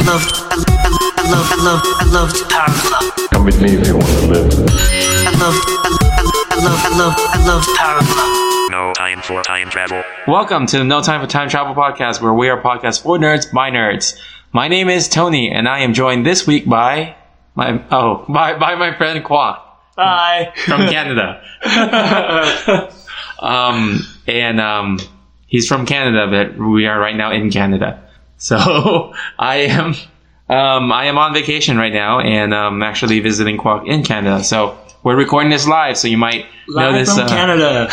I loved Power Glove. Come with me if you want to live. I loved Power Glove. No time for time travel. Welcome to the No Time for Time Travel podcast, where we are a podcast for nerds by nerds. My name is Tony, and I am joined this week by my friend Quoc. Hi. From Canada. He's from Canada, but we are right now in Canada. So I am on vacation right now, and I'm actually visiting Quoc in Canada. So we're recording this live, so you might notice from Canada.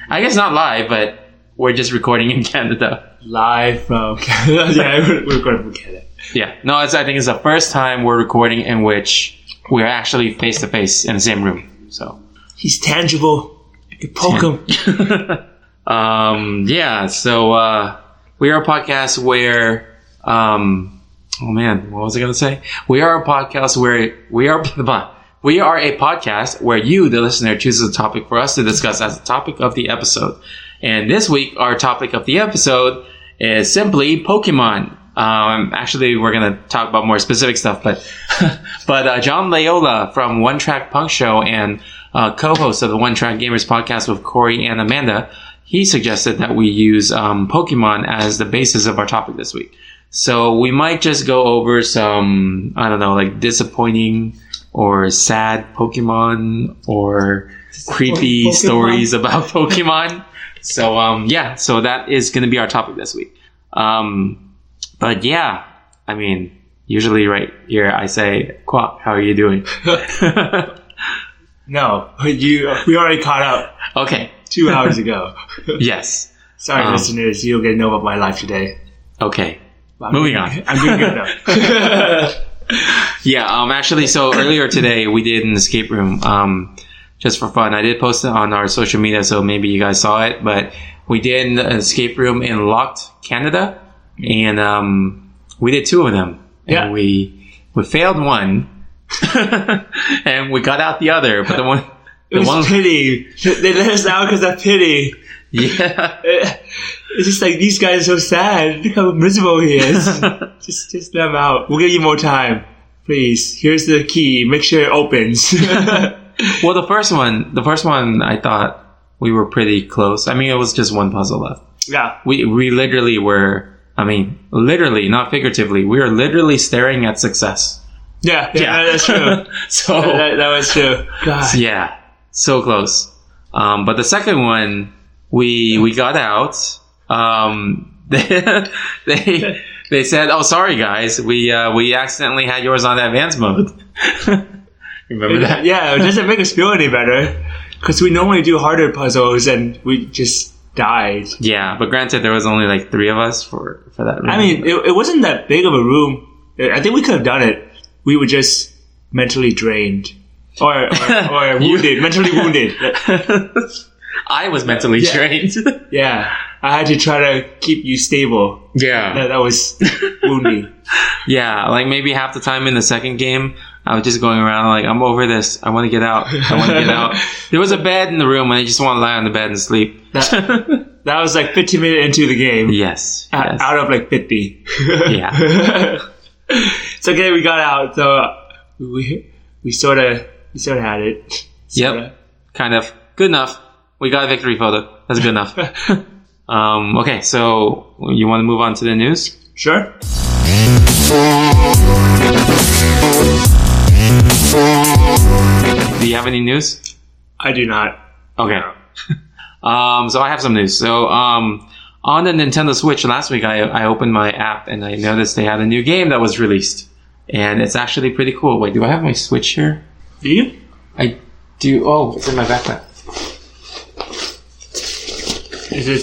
I guess not live, but we're just recording in Canada. Live from Canada. Yeah, we're recording from Canada. Yeah. No, I think it's the first time we're recording in which we're actually face to face in the same room. So he's tangible. I can poke him. Yeah. So we are a podcast where oh man, what was I gonna say? We are a podcast where we are a podcast where you, the listener, chooses a topic for us to discuss as the topic of the episode. And this week, our topic of the episode is simply Pokemon. Actually, we're going to talk about more specific stuff, but John Layola from One Track Punk Show and co-host of the One Track Gamers podcast with Corey and Amanda, he suggested that we use Pokemon as the basis of our topic this week. So we might just go over some, I don't know, like disappointing or sad Pokemon or creepy stories about Pokemon. So, so that is going to be our topic this week. But yeah, I mean, usually right here I say, Quoc, how are you doing? No, we already caught up. Okay. 2 hours ago. Yes. Sorry, listeners, you don't get to know about my life today. Okay. Moving on. I'm doing good though. Yeah, actually, so earlier today we did an escape room, just for fun. I did post it on our social media, so maybe you guys saw it, but we did an escape room in Locked, Canada, and we did 2 of them. Yeah. And we failed one, and we got out the other, but the one... It was pity. They let us out because of pity. Yeah. It's just like, these guys are so sad. Look how miserable he is. just let them out. We'll give you more time. Please. Here's the key. Make sure it opens. Well, the first one, I thought we were pretty close. I mean, it was just one puzzle left. Yeah. We literally were, I mean, literally, not figuratively, we were literally staring at success. Yeah, that's true. So that was true. God. Yeah, so close. But the second one, we got out. They said, "Oh, sorry guys, we accidentally had yours on advanced mode." Remember that? Yeah, it doesn't make us feel any better because we normally do harder puzzles and we just died. Yeah, but granted, there was only like 3 of us for that room. I mean, it wasn't that big of a room. I think we could have done it. We were just mentally drained or wounded, mentally wounded. I was mentally drained. Yeah, I had to try to keep you stable. Yeah, that was wounding. Yeah, like maybe half the time in the second game, I was just going around like, I'm over this. I want to get out. There was a bed in the room, and I just want to lie on the bed and sleep. That was like 15 minutes into the game. Yes. Out of like 50. Yeah. It's okay. We got out, so we sort of had it. Sorta. Yep. Kind of. Good enough. We got a victory photo. That's good enough. Okay, so you want to move on to the news? Sure. Do you have any news? I do not. Okay. So I have some news. So on the Nintendo Switch last week, I opened my app and I noticed they had a new game that was released. And it's actually pretty cool. Wait, do I have my Switch here? Do you? I do. Oh, it's in my backpack. Is it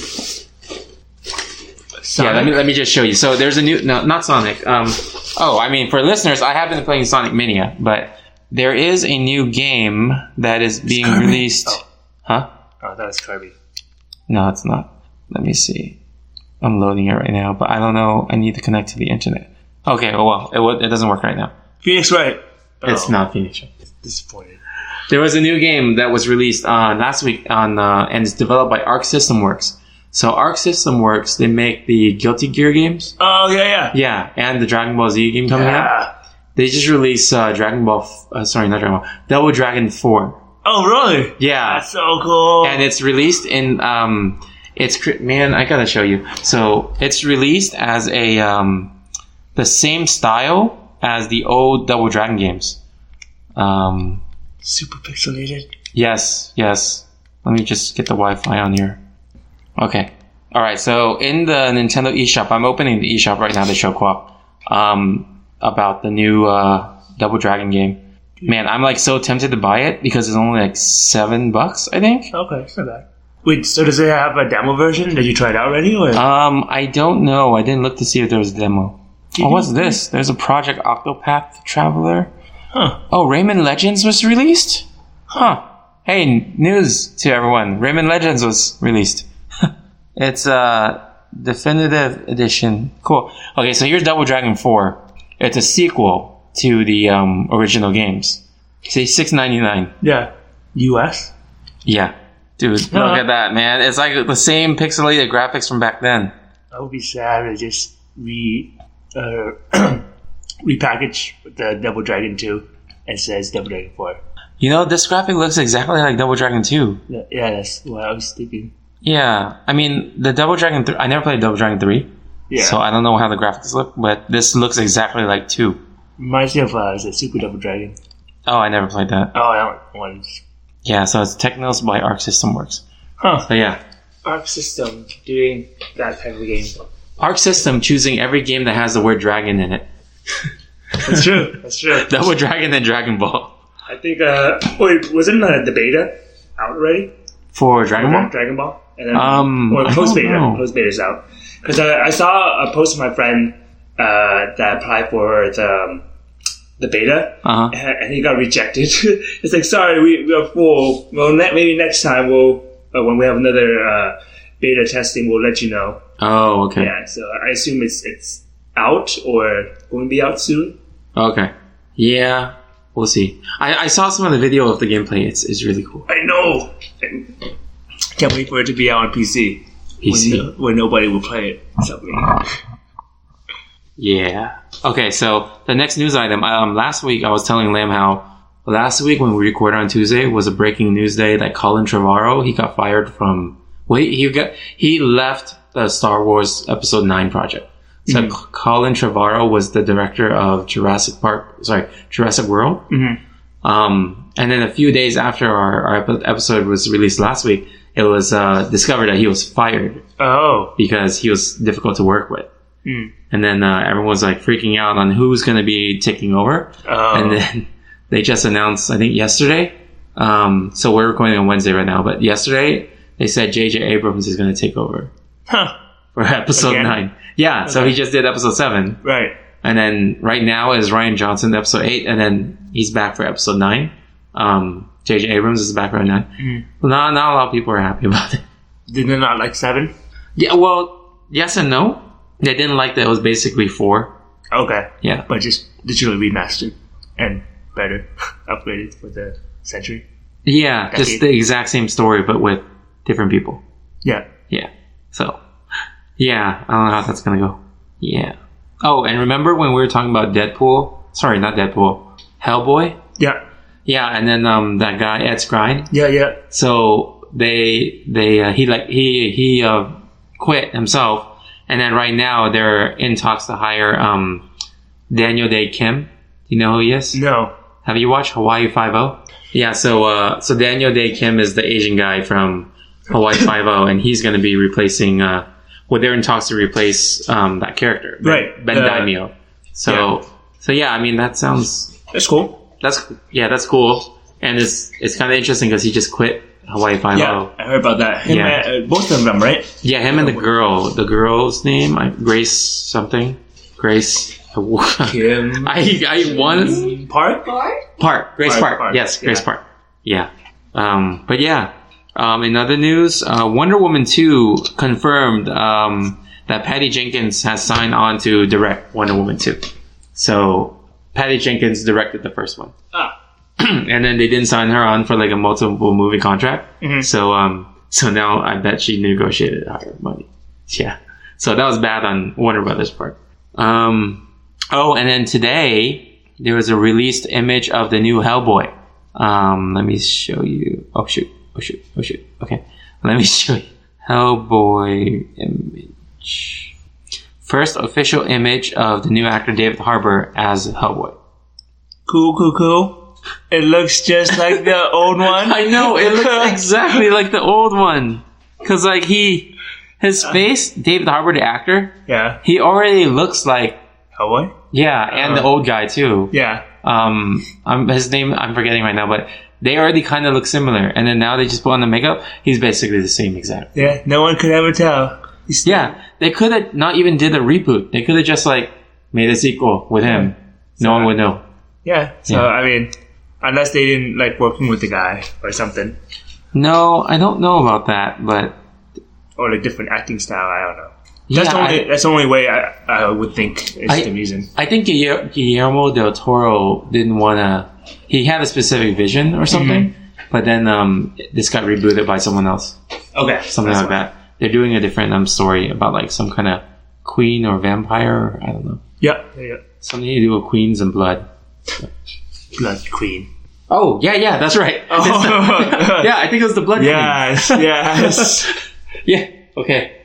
Sonic? Yeah, let me just show you. So there's a new... No, not Sonic. I mean, for listeners, I have been playing Sonic Mania, but there is a new game that is being released... Oh. Huh? Oh, that's Kirby. No, it's not. Let me see. I'm loading it right now, but I don't know. I need to connect to the internet. Okay, well, it doesn't work right now. Phoenix Wright. It's not Phoenix Wright. Disappointed. There was a new game that was released last week and it's developed by Arc System Works. So Arc System Works, they make the Guilty Gear games. Oh, yeah. Yeah, and the Dragon Ball Z game coming out. They just released Double Dragon 4. Oh, really? Yeah. That's so cool. And it's released in, man, I gotta show you. So it's released as a, the same style as the old Double Dragon games. Super pixelated. Yes. Let me just get the Wi-Fi on here. Okay. Alright, so in the Nintendo eShop, I'm opening the eShop right now to show Quoc, about the new, Double Dragon game. Man, I'm like so tempted to buy it because it's only like $7, I think. Okay, it's not bad. Wait, so does it have a demo version? Did you try it out already? Or? I don't know. I didn't look to see if there was a demo. Oh, what's this? There's a Project Octopath Traveler. Huh. Oh, Rayman Legends was released? Huh. Hey, news to everyone. Rayman Legends was released. It's definitive edition. Cool. Okay, so here's Double Dragon 4. It's a sequel to the original games. Say $6.99. Yeah. US? Yeah. Dude, look at that, man. It's like the same pixelated graphics from back then. I would be sad to just repackage the Double Dragon 2 and says Double Dragon 4. You know, this graphic looks exactly like Double Dragon 2. Yeah, that's what I was thinking. Yeah. I mean, the Double Dragon 3... I never played Double Dragon 3. Yeah. So I don't know how the graphics look, but this looks exactly like 2. Reminds me of the Super Double Dragon. Oh, I never played that. Oh, I don't want to... Yeah, so it's Technos by Arc System Works. Huh. So yeah. Arc System doing that type of game. Arc System choosing every game that has the word dragon in it. That's true. Double Dragon and Dragon Ball. I think, wait, wasn't the beta out already? For Dragon Ball? Dragon Ball? And then, or post-beta. Post-beta's out. Because I saw a post from my friend that applied for the beta, and he got rejected. It's like, sorry, we are full. Well, maybe next time when we have another beta testing, we'll let you know. Oh, okay. Yeah, so I assume it's out or going to be out soon. Okay. Yeah, we'll see. I saw some of the video of the gameplay. It's really cool. I know. Can't wait for it to be out on PC. When nobody will play it. Yeah. Okay, so the next news item. Last week I was telling Lam how last week when we recorded on Tuesday was a breaking news day that Colin Trevorrow, he got fired from. He left the Star Wars Episode 9 project. So Colin Trevorrow was the director of Jurassic World. Mm-hmm. And then a few days after our episode was released last week, it was discovered that he was fired. Oh. Because he was difficult to work with. Mm. And then everyone was like freaking out on who's going to be taking over. Oh. And then they just announced, I think yesterday. So we're recording on Wednesday right now, but yesterday they said J.J. Abrams is going to take over. Huh. For episode 9. Yeah, okay. So he just did episode 7. Right. And then right now is Rian Johnson, episode 8, and then he's back for episode 9. J.J. Abrams is back right now. Mm. Well, not a lot of people are happy about it. Did they not like 7? Yeah, well, yes and no. They didn't like that it was basically 4. Okay. Yeah. But just digitally remastered and better, upgraded for the century. Yeah, decade. Just the exact same story, but with different people. Yeah. Yeah. So, yeah, I don't know how that's going to go. Yeah. Oh, and remember when we were talking about Deadpool? Sorry, not Deadpool. Hellboy? Yeah. Yeah, and then that guy, Ed Skrein? Yeah. So he quit himself, and then right now they're in talks to hire Daniel Day Kim. Do you know who he is? No. Have you watched Hawaii Five-0? Yeah, so Daniel Day Kim is the Asian guy from Hawaii Five-0, and he's going to be replacing. They're in talks to replace that character, Ben Daimyo. So yeah, I mean that's cool. That's cool, and it's kind of interesting because he just quit Hawaii Five-0. Yeah, I heard about that. Both of them, right? Yeah, him and the girl. The girl's name, Grace something. Grace. Kim. Park. Grace Park. Yes, Grace Park. Yeah. But yeah. In other news, Wonder Woman 2 confirmed that Patty Jenkins has signed on to direct Wonder Woman 2. So Patty Jenkins directed the first one. And then they didn't sign her on for like a multiple movie contract. Mm-hmm. So So now I bet she negotiated higher money. Yeah. So that was bad on Warner Brothers' part. Oh, and then today there was a released image of the new Hellboy. Let me show you. Oh shoot. Okay. Let me show you. Hellboy image. First official image of the new actor David Harbour as Hellboy. Cool. It looks just like the old one. I know, it looks exactly like the old one. Cause like his face, David Harbour, the actor, Yeah. he already looks like, Hellboy? yeah, and the old guy too. Yeah. His name I'm forgetting right now, but they already kind of look similar. And then now they just put on the makeup. He's basically the same exact. Yeah, no one could ever tell. Yeah, they could have not even did a reboot. They could have just like made a sequel with him. No one would know. Yeah, so Yeah. I mean, unless they didn't like working with the guy or something. No, I don't know about that, but Or like different acting style, I don't know. yeah, That's the only way I would think is the reason. I think Guillermo del Toro didn't want to. He had a specific vision or something, but then this got rebooted by someone else. Okay. Something like that. They're doing a different story about like some kind of queen or vampire. Or, I don't know. Yeah. Something to do with queens and blood. Blood Queen. Oh yeah, that's right. Oh. Yeah, I think it was the blood queen. Yes. Yeah. Okay.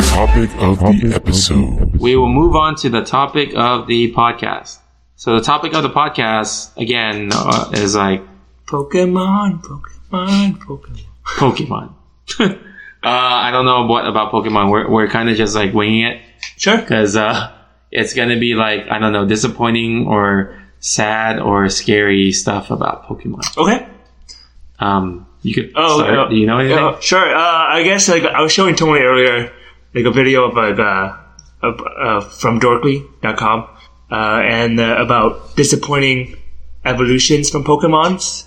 Topic of the episode. We will move on to the topic of the podcast. So the topic of the podcast again is like Pokemon. Pokemon. I don't know what about Pokemon. We're kind of just like winging it Sure. because it's gonna be like, I don't know, disappointing or sad or scary stuff about Pokemon. Okay. You could start. Do you know anything? Sure. I guess like I was showing Tony earlier, like a video of from Dorkly.com, and about disappointing evolutions from Pokemons.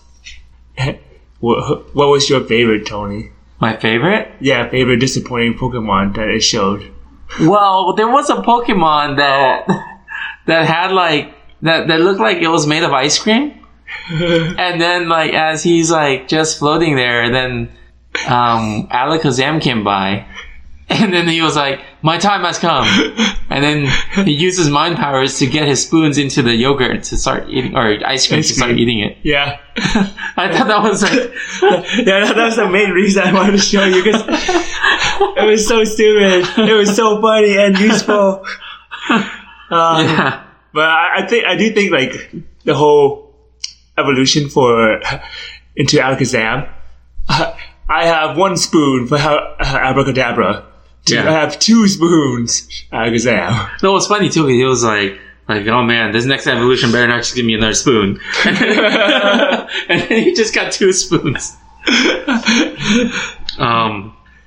What was your favorite, Tony? My favorite? Yeah, favorite disappointing Pokemon that it showed. Well, there was a Pokemon that had like that looked like it was made of ice cream. And then like as he's like just floating there, then Alakazam came by, and then he was like, "My time has come," and then he used his mind powers to get his spoons into the yogurt to start eating, or ice cream to start eating it. Yeah. I thought that was like, Yeah, that was the main reason I wanted to show you, because it was so stupid. It was so funny and useful. yeah, But I do think like the whole evolution into Alakazam. I have one spoon for Abracadabra. Yeah. I have 2 spoons Alakazam. No, it's funny too. He was like, oh man, this next evolution better not just give me another spoon. And then he just got 2 spoons.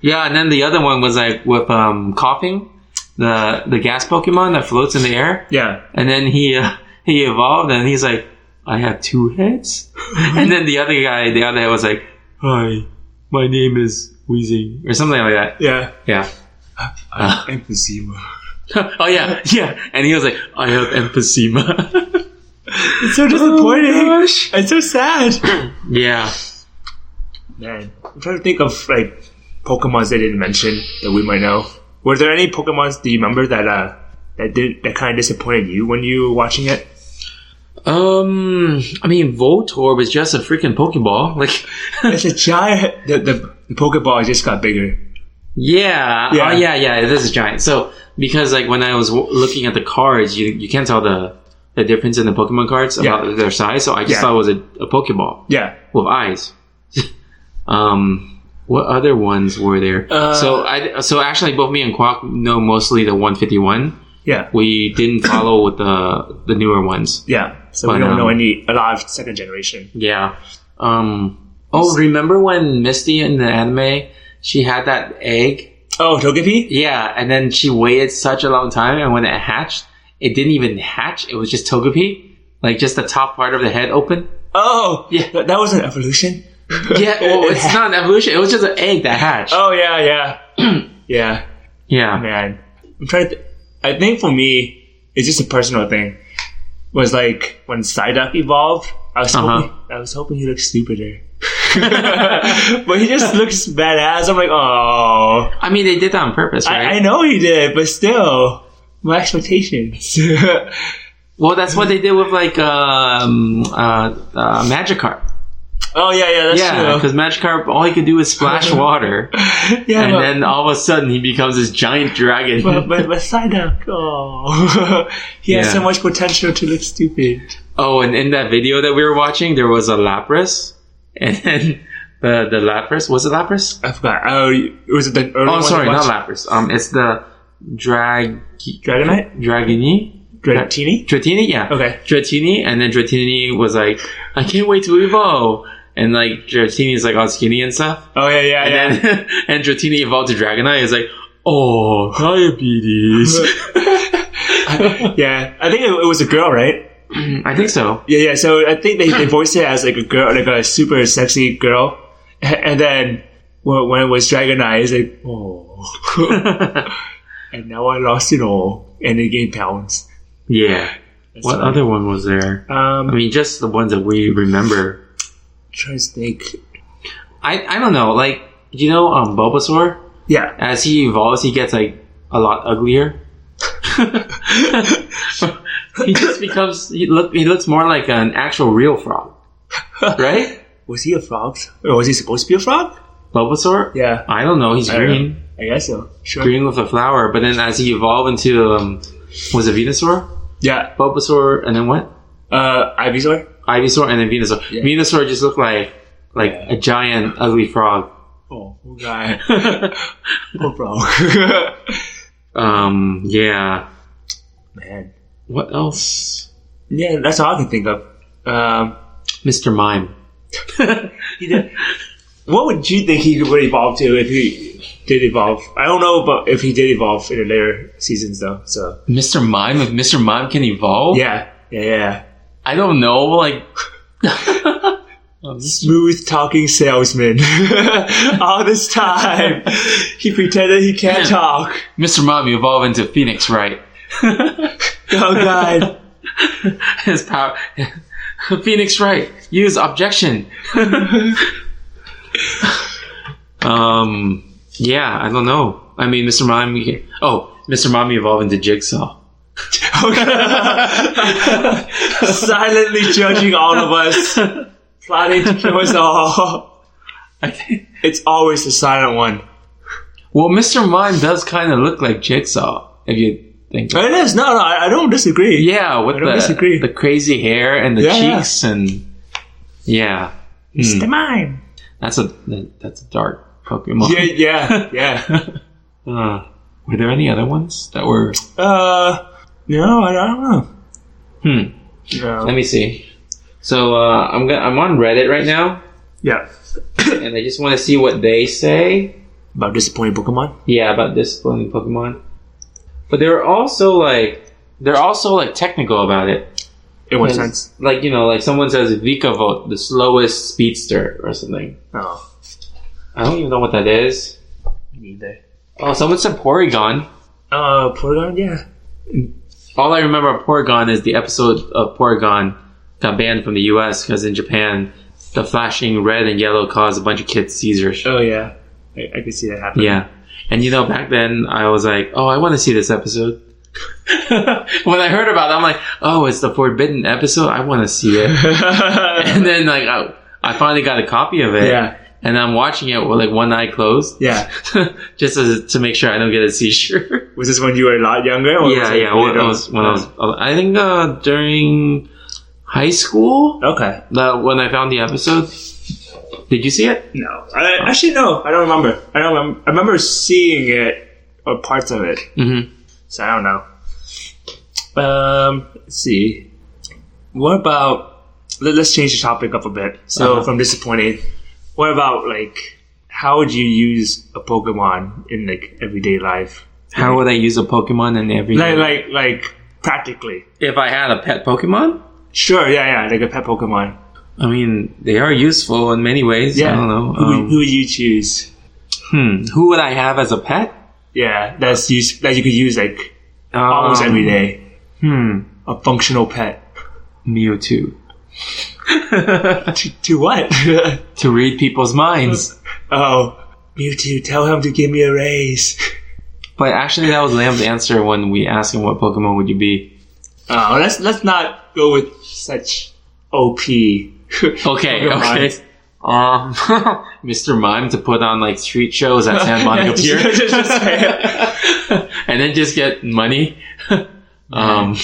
Yeah, and then the other one was like with coughing, the gas Pokemon that floats in the air. Yeah. And then he evolved, and he's like, I have 2 heads. And then the other head was like, hi, my name is Wheezing, or something like that. Yeah. Yeah. Emphysema. Oh yeah. And he was like, I have emphysema. It's so disappointing. Oh, gosh. It's so sad. Yeah. Man, I'm trying to think of like Pokemons they didn't mention that we might know. Were there any Pokemons do you remember that kind of disappointed you when you were watching it? I mean, Voltorb was just a freaking Pokeball. Like, It's a giant. The Pokeball just got bigger. yeah. Yeah. Oh, yeah. It is a giant. So, because like when I was looking at the cards, you can't tell the difference in the Pokemon cards about their size. So I just thought it was a Pokeball. Yeah. With eyes. What other ones were there? So actually, both me and Quoc know mostly the 151. Yeah. We didn't follow with the newer ones. Yeah. So But, we don't know a lot of second generation. Yeah. Remember when Misty in the anime, she had that egg? Oh, Togepi? Yeah, and then she waited such a long time, and when it hatched, it didn't even hatch. It was just Togepi. Like, just the top part of the head open. Oh! Yeah. That was an evolution? Yeah, well, it's not an evolution. It was just an egg that hatched. Oh, yeah. Yeah. Yeah. Man. I'm trying to... I think for me, it's just a personal thing. Was like, when Psyduck evolved, I was hoping he looked stupider. but he just looks badass. I'm like, oh. I mean, they did that on purpose, right? I know he did, but still, my expectations. Well, that's what they did with like Magikarp. Oh yeah, that's true. Because Magikarp, all he could do is splash water, and then all of a sudden he becomes this giant dragon. But Psyduck, he has so much potential to look stupid. Oh, and in that video that we were watching, there was a Lapras, and then the Lapras, was it Lapras? I forgot. Oh, was it the early one? Oh, sorry, not Lapras. It's the Dragonite? Dratini, yeah. Okay. Dratini, and then Dratini was like, I can't wait to evolve. And like Dratini is like all skinny and stuff. Oh yeah. And then and Dratini evolved to Dragonite. It's like, oh, diabetes. Yeah, I think it was a girl, right? I think so. Yeah. So I think they voiced it as like a girl, like a super sexy girl. And then when it was Dragonite, it's like, oh. And now I lost it all, and it gained pounds. Yeah. What other one was there? I mean, just the ones that we remember. Trying to think. I don't know. Like, you know, Bulbasaur? Yeah. As he evolves, he gets like a lot uglier. He just becomes. He looks more like an actual real frog, right? Was he a frog? Or was he supposed to be a frog? Bulbasaur? Yeah. I don't know. He's green. I guess so. Sure. Green with a flower. But then as he evolved into was it Venusaur? Yeah. Bulbasaur, and then what? Ivysaur. Ivysaur, and then Venusaur. Yeah. Venusaur just looked like a giant ugly frog. Oh, poor guy. Poor frog. Yeah. Man. What else? Yeah, that's all I can think of. Mr. Mime. He did. What would you think he would evolve to if he did evolve? I don't know about if he did evolve in the later seasons though. So Mr. Mime, if Mr. Mime can evolve? Yeah. I don't know, like smooth talking salesman. All this time he pretended he can't talk. Mr. Mime evolve into Phoenix, right? Oh god. His power Phoenix Wright, use objection. Yeah, I don't know. I mean, Mr. Mime. Mr. Mime evolved into Jigsaw. Silently judging all of us, plotting to kill us all. It's always the silent one. Well, Mr. Mime does kind of look like Jigsaw, if you think. It is. No, I don't disagree. Yeah, with the crazy hair and the cheeks and yeah. Mr. Mime. That's a dark Pokemon. Yeah. Were there any other ones that were? No, I don't know. No. Let me see. So I'm on Reddit right now. Yeah. And I just want to see what they say about disappointing Pokemon. Yeah, about disappointing Pokemon. But they're also technical about it. In what sense? Like, you know, like someone says Vikavolt, the slowest speedster or something. Oh. I don't even know what that is. Me neither. Oh, someone said Porygon. Porygon, yeah. All I remember of Porygon is the episode of Porygon got banned from the US because in Japan, the flashing red and yellow caused a bunch of kids seizures. Oh, yeah. I could see that happening. Yeah. And you know, back then, I was like, oh, I want to see this episode. When I heard about it, I'm like, oh, it's the forbidden episode? I want to see it. And then, like, I finally got a copy of it. Yeah. And I'm watching it with, like, one eye closed. Yeah. Just to make sure I don't get a seizure. Was this when you were a lot younger? Or I think during high school. Okay. When I found the episode. Did you see it? No. Actually, no. I don't remember. I remember seeing it or parts of it. Mm-hmm. So I don't know. Let's see. What about... Let's change the topic up a bit. So from disappointing, what about, like, how would you use a Pokemon in, like, everyday life? How would I use a Pokemon in everyday like practically. If I had a pet Pokemon? Sure, yeah, like a pet Pokemon. I mean, they are useful in many ways. Yeah. I don't know. Who would you choose? Who would I have as a pet? Yeah, that you could use like almost every day. A functional pet. Mewtwo. To what? To read people's minds. Oh, Mewtwo, tell him to give me a raise. But actually, that was Lamb's answer when we asked him what Pokemon would you be. Oh, let's not go with such OP. Okay, okay. Mr. Mime to put on like street shows at San Monica Pier. And then just get money. I'm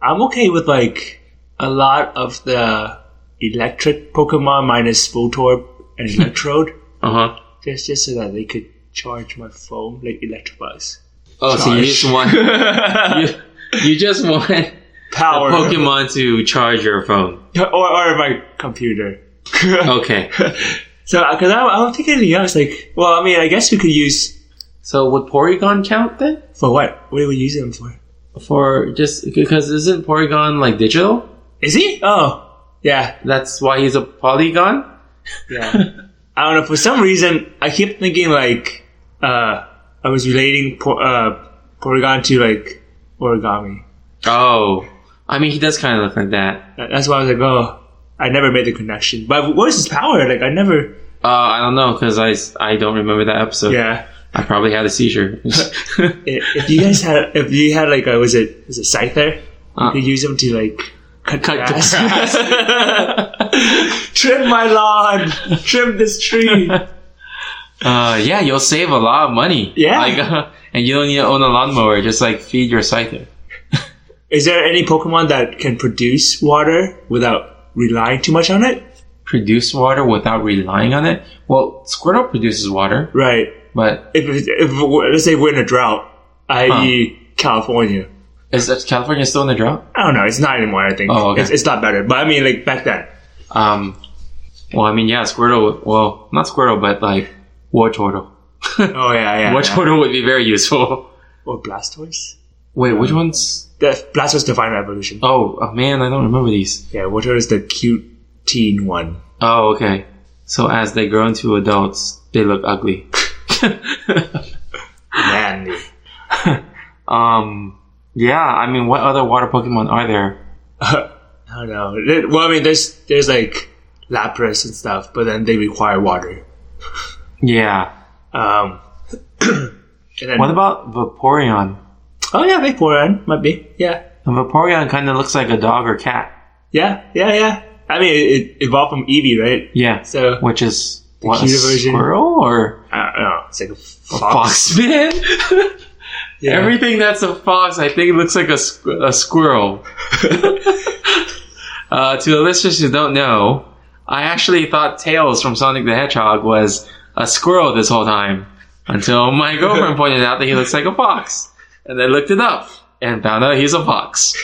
okay with like a lot of the electric Pokemon minus Voltorb and Electrode. Just so that they could charge my phone like Electabuzz. Oh, charge. So you just want you just want power Pokemon to charge your phone or my computer. Okay. So because I don't think anything else. Like, well, I mean, I guess we could use. So would Porygon count then? For what? What do we use him for? For just because isn't Porygon like digital? Is he? Oh, yeah. That's why he's a polygon. Yeah. I don't know. For some reason, I keep thinking like I was relating Porygon to like origami. Oh, I mean, he does kind of look like that. That's why I was like, oh, I never made the connection. But what is his power? Like, I never. I don't know because I don't remember that episode. Yeah. I probably had a seizure. if you had like was it Scyther? You could use him to like cut grass. Trim my lawn. Trim this tree. Yeah, you'll save a lot of money. Yeah. Like, and you don't need to own a lawnmower. Just like feed your Scyther. Is there any Pokemon that can produce water without relying too much on it? Produce water without relying on it? Well, Squirtle produces water. Right. But if let's say we're in a drought, i.e. California. Is California still in the drought? I don't know. It's not anymore, I think. Oh, okay. It's not better. But I mean, like, back then. Well, I mean, yeah, Squirtle... Well, not Squirtle, but, like, Wartortle. Oh, yeah. Wartortle would be very useful. Or Blastoise? Wait, which ones? The Blastoise Divine Evolution. Oh, man, I don't remember these. Yeah, Wartortle is the cute teen one. Oh, okay. So as they grow into adults, they look ugly. Manly. Yeah, I mean, what other water Pokemon are there? I don't know. Well, I mean, there's like Lapras and stuff, but then they require water. Yeah. And then, what about Vaporeon? Oh yeah, Vaporeon might be. Yeah. And Vaporeon kind of looks like a dog or cat. Yeah. I mean, it evolved from Eevee, right? Yeah. So which is the what, a version. Squirrel or I don't know. It's like a fox. A fox, man. Yeah. Everything that's a fox, I think, looks like a squirrel. To the listeners who don't know, I actually thought Tails from Sonic the Hedgehog was a squirrel this whole time until my girlfriend pointed out that he looks like a fox. And I looked it up and found out he's a fox.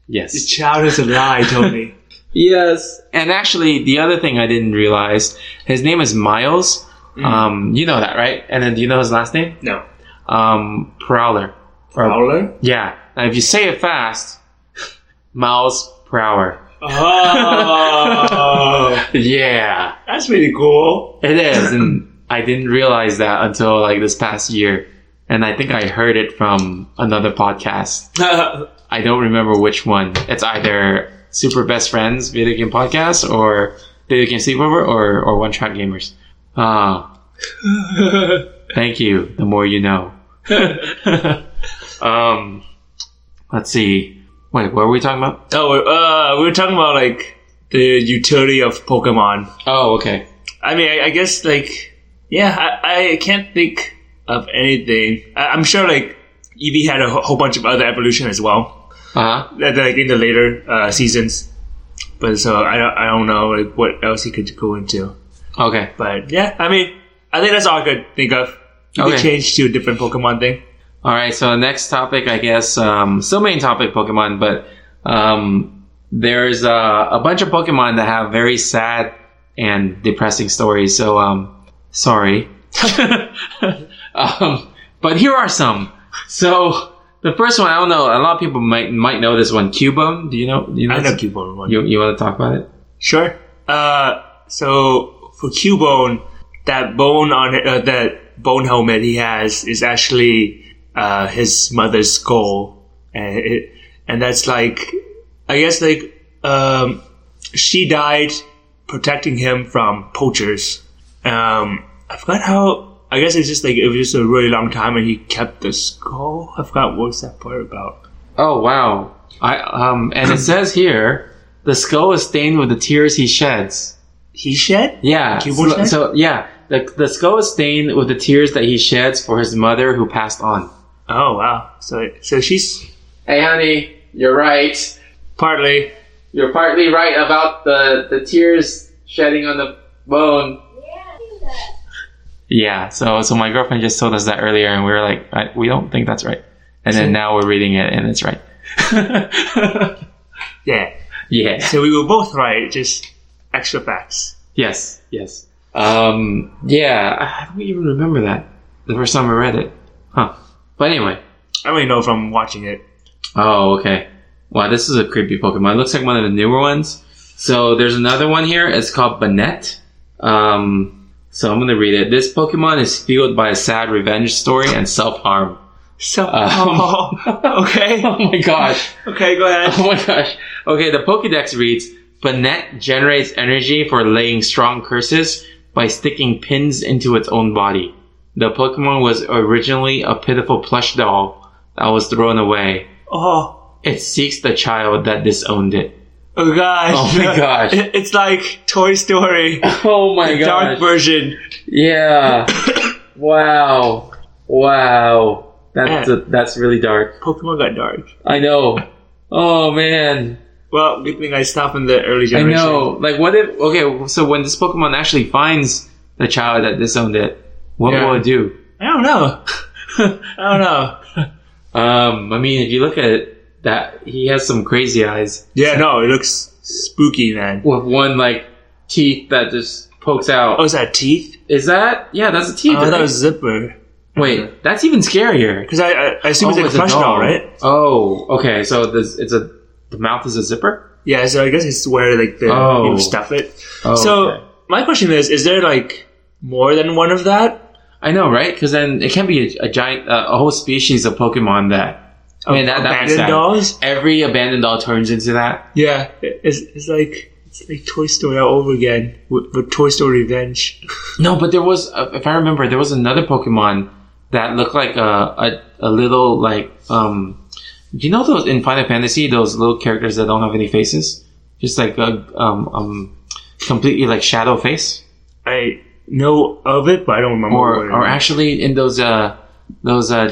Yes. Your child is a lie, Tony. Yes. And actually, the other thing I didn't realize, his name is Miles. You know that, right? And then do you know his last name? No. Prowler. Prowler? Yeah. Now, if you say it fast, Miles Prower. Oh. Yeah. That's really cool. It is. And I didn't realize that until like this past year. And I think I heard it from another podcast. I don't remember which one. It's either Super Best Friends Video Game Podcast or Video Game Sleepover or One Track Gamers. Thank you. The more you know. Let's see. Wait, what were we talking about? Oh, we were talking about like the utility of Pokemon. Oh, okay. I mean, I guess like, yeah, I can't think of anything. I'm sure like Eevee had a whole bunch of other evolution as well. Like in the later seasons. But so I don't know like what else he could go into. Okay. But yeah, I mean, I think that's all I could think of. You could change to a different Pokemon thing. Alright, so next topic, I guess, still main topic Pokemon, but there's a bunch of Pokemon that have very sad and depressing stories, so sorry. But here are some. So the first one, I don't know, a lot of people might know this one. Cubone, do you know? I know Cubone one. You want to talk about it? Sure. So for Cubone, that bone on that bone helmet he has is actually his mother's skull, and that's like I guess she died protecting him from poachers. I forgot how. I guess it's just it was just a really long time, and he kept the skull. I forgot what's that part about. Oh wow! And it says here the skull is stained with the tears he sheds. He shed? Yeah. So yeah, the skull is stained with the tears that he sheds for his mother who passed on. Oh wow! So she's. Hey honey, you're right. Partly. You're partly right about the tears shedding on the bone. Yeah, so my girlfriend just told us that earlier, and we were like, we don't think that's right. And then now we're reading it, and it's right. Yeah. Yeah. So we were both right, just extra facts. Yes. Yeah, I don't even remember that the first time I read it. Huh. But anyway. I only know from watching it. Oh, okay. Wow, this is a creepy Pokemon. It looks like one of the newer ones. So there's another one here. It's called Banette. So I'm going to read it. This Pokemon is fueled by a sad revenge story and self-harm. Okay. Oh my gosh. Okay, go ahead. Oh my gosh. Okay, the Pokédex reads, Banette generates energy for laying strong curses by sticking pins into its own body. The Pokemon was originally a pitiful plush doll that was thrown away. Oh. It seeks the child that disowned it. Oh gosh. Oh my gosh. It's like Toy Story. Oh my gosh. Dark version. Yeah. Wow. That's really dark. Pokemon got dark. I know. Oh man. Well, good thing I stopped in the early generation. I know. Like what if, okay, so when this Pokemon actually finds the child that disowned it, what will it do? I don't know. I mean, if you look at it, that he has some crazy eyes. Yeah, no, it looks spooky, man. With one teeth that just pokes out. Oh, is that teeth? Is that? Yeah, that's a teeth. Oh, that was zipper. Wait, that's even scarier. Because I assume it's like a plush doll, right? Oh, okay. So the mouth is a zipper. Yeah, so I guess it's where you stuff it. Oh, so okay. My question is there more than one of that? I know, right? Because then it can be a giant, a whole species of Pokemon that. I mean, abandoned dolls? Every abandoned doll turns into that. Yeah, it's like Toy Story all over again with Toy Story Revenge. No, but there was, if I remember, there was another Pokemon that looked like a little you know those in Final Fantasy, those little characters that don't have any faces, just like a completely shadow face. I know of it, but I don't remember. Or actually in those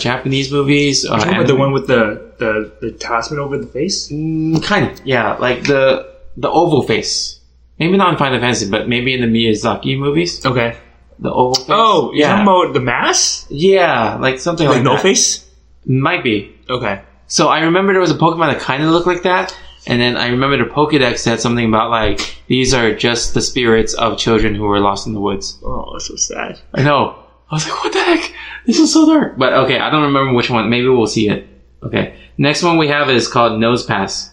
Japanese movies. The one with the talisman over the face? Kind of, yeah. Like the oval face. Maybe not in Final Fantasy, but maybe in the Miyazaki movies. Okay. The oval face. Oh, you're talking about the mask? Yeah, something like no that. face? Might be. Okay. So I remember there was a Pokemon that kind of looked like that, and then I remember the Pokédex said something about these are just the spirits of children who were lost in the woods. Oh, that's so sad. I know. I was like, what the heck? This is so dark. But okay, I don't remember which one. Maybe we'll see it. Okay. Next one we have is called Nose Pass.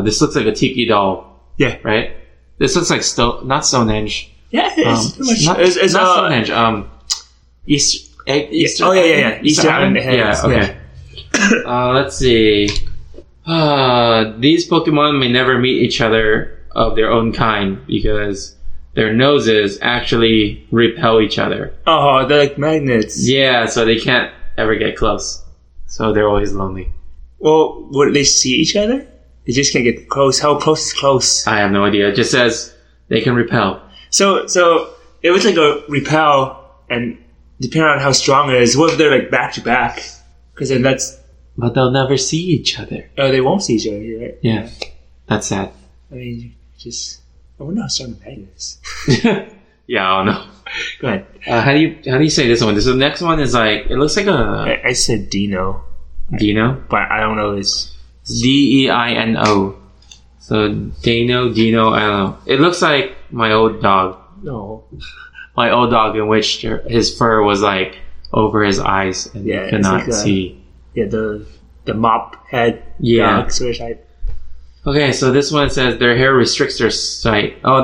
This looks like a tiki doll. Yeah. Right? This looks like not Stonehenge. Yeah, it's pretty much. It's not Stonehenge. Easter. Oh, yeah. Easter Island. Yeah, okay. Let's see. These Pokemon may never meet each other of their own kind because their noses actually repel each other. Oh, they're like magnets. Yeah, so they can't ever get close. So they're always lonely. Well, would they see each other? They just can't get close. How close is close? I have no idea. It just says they can repel. So it was like a repel, and depending on how strong it is, what if they're back to back? Because then that's... But they'll never see each other. Oh, they won't see each other, right? Yeah. That's sad. I mean, I wonder how strong the magnet is. Yeah, I don't know. Go ahead. How do you say this one? The next one is it looks like a... I said Dino. Dino? But I don't know. It's Deino. So Dino, I don't know. It looks like my old dog. No. My old dog in which his fur was over his eyes and he could not see. Yeah, the mop head dog sort of type. Okay, so this one says their hair restricts their sight. Oh,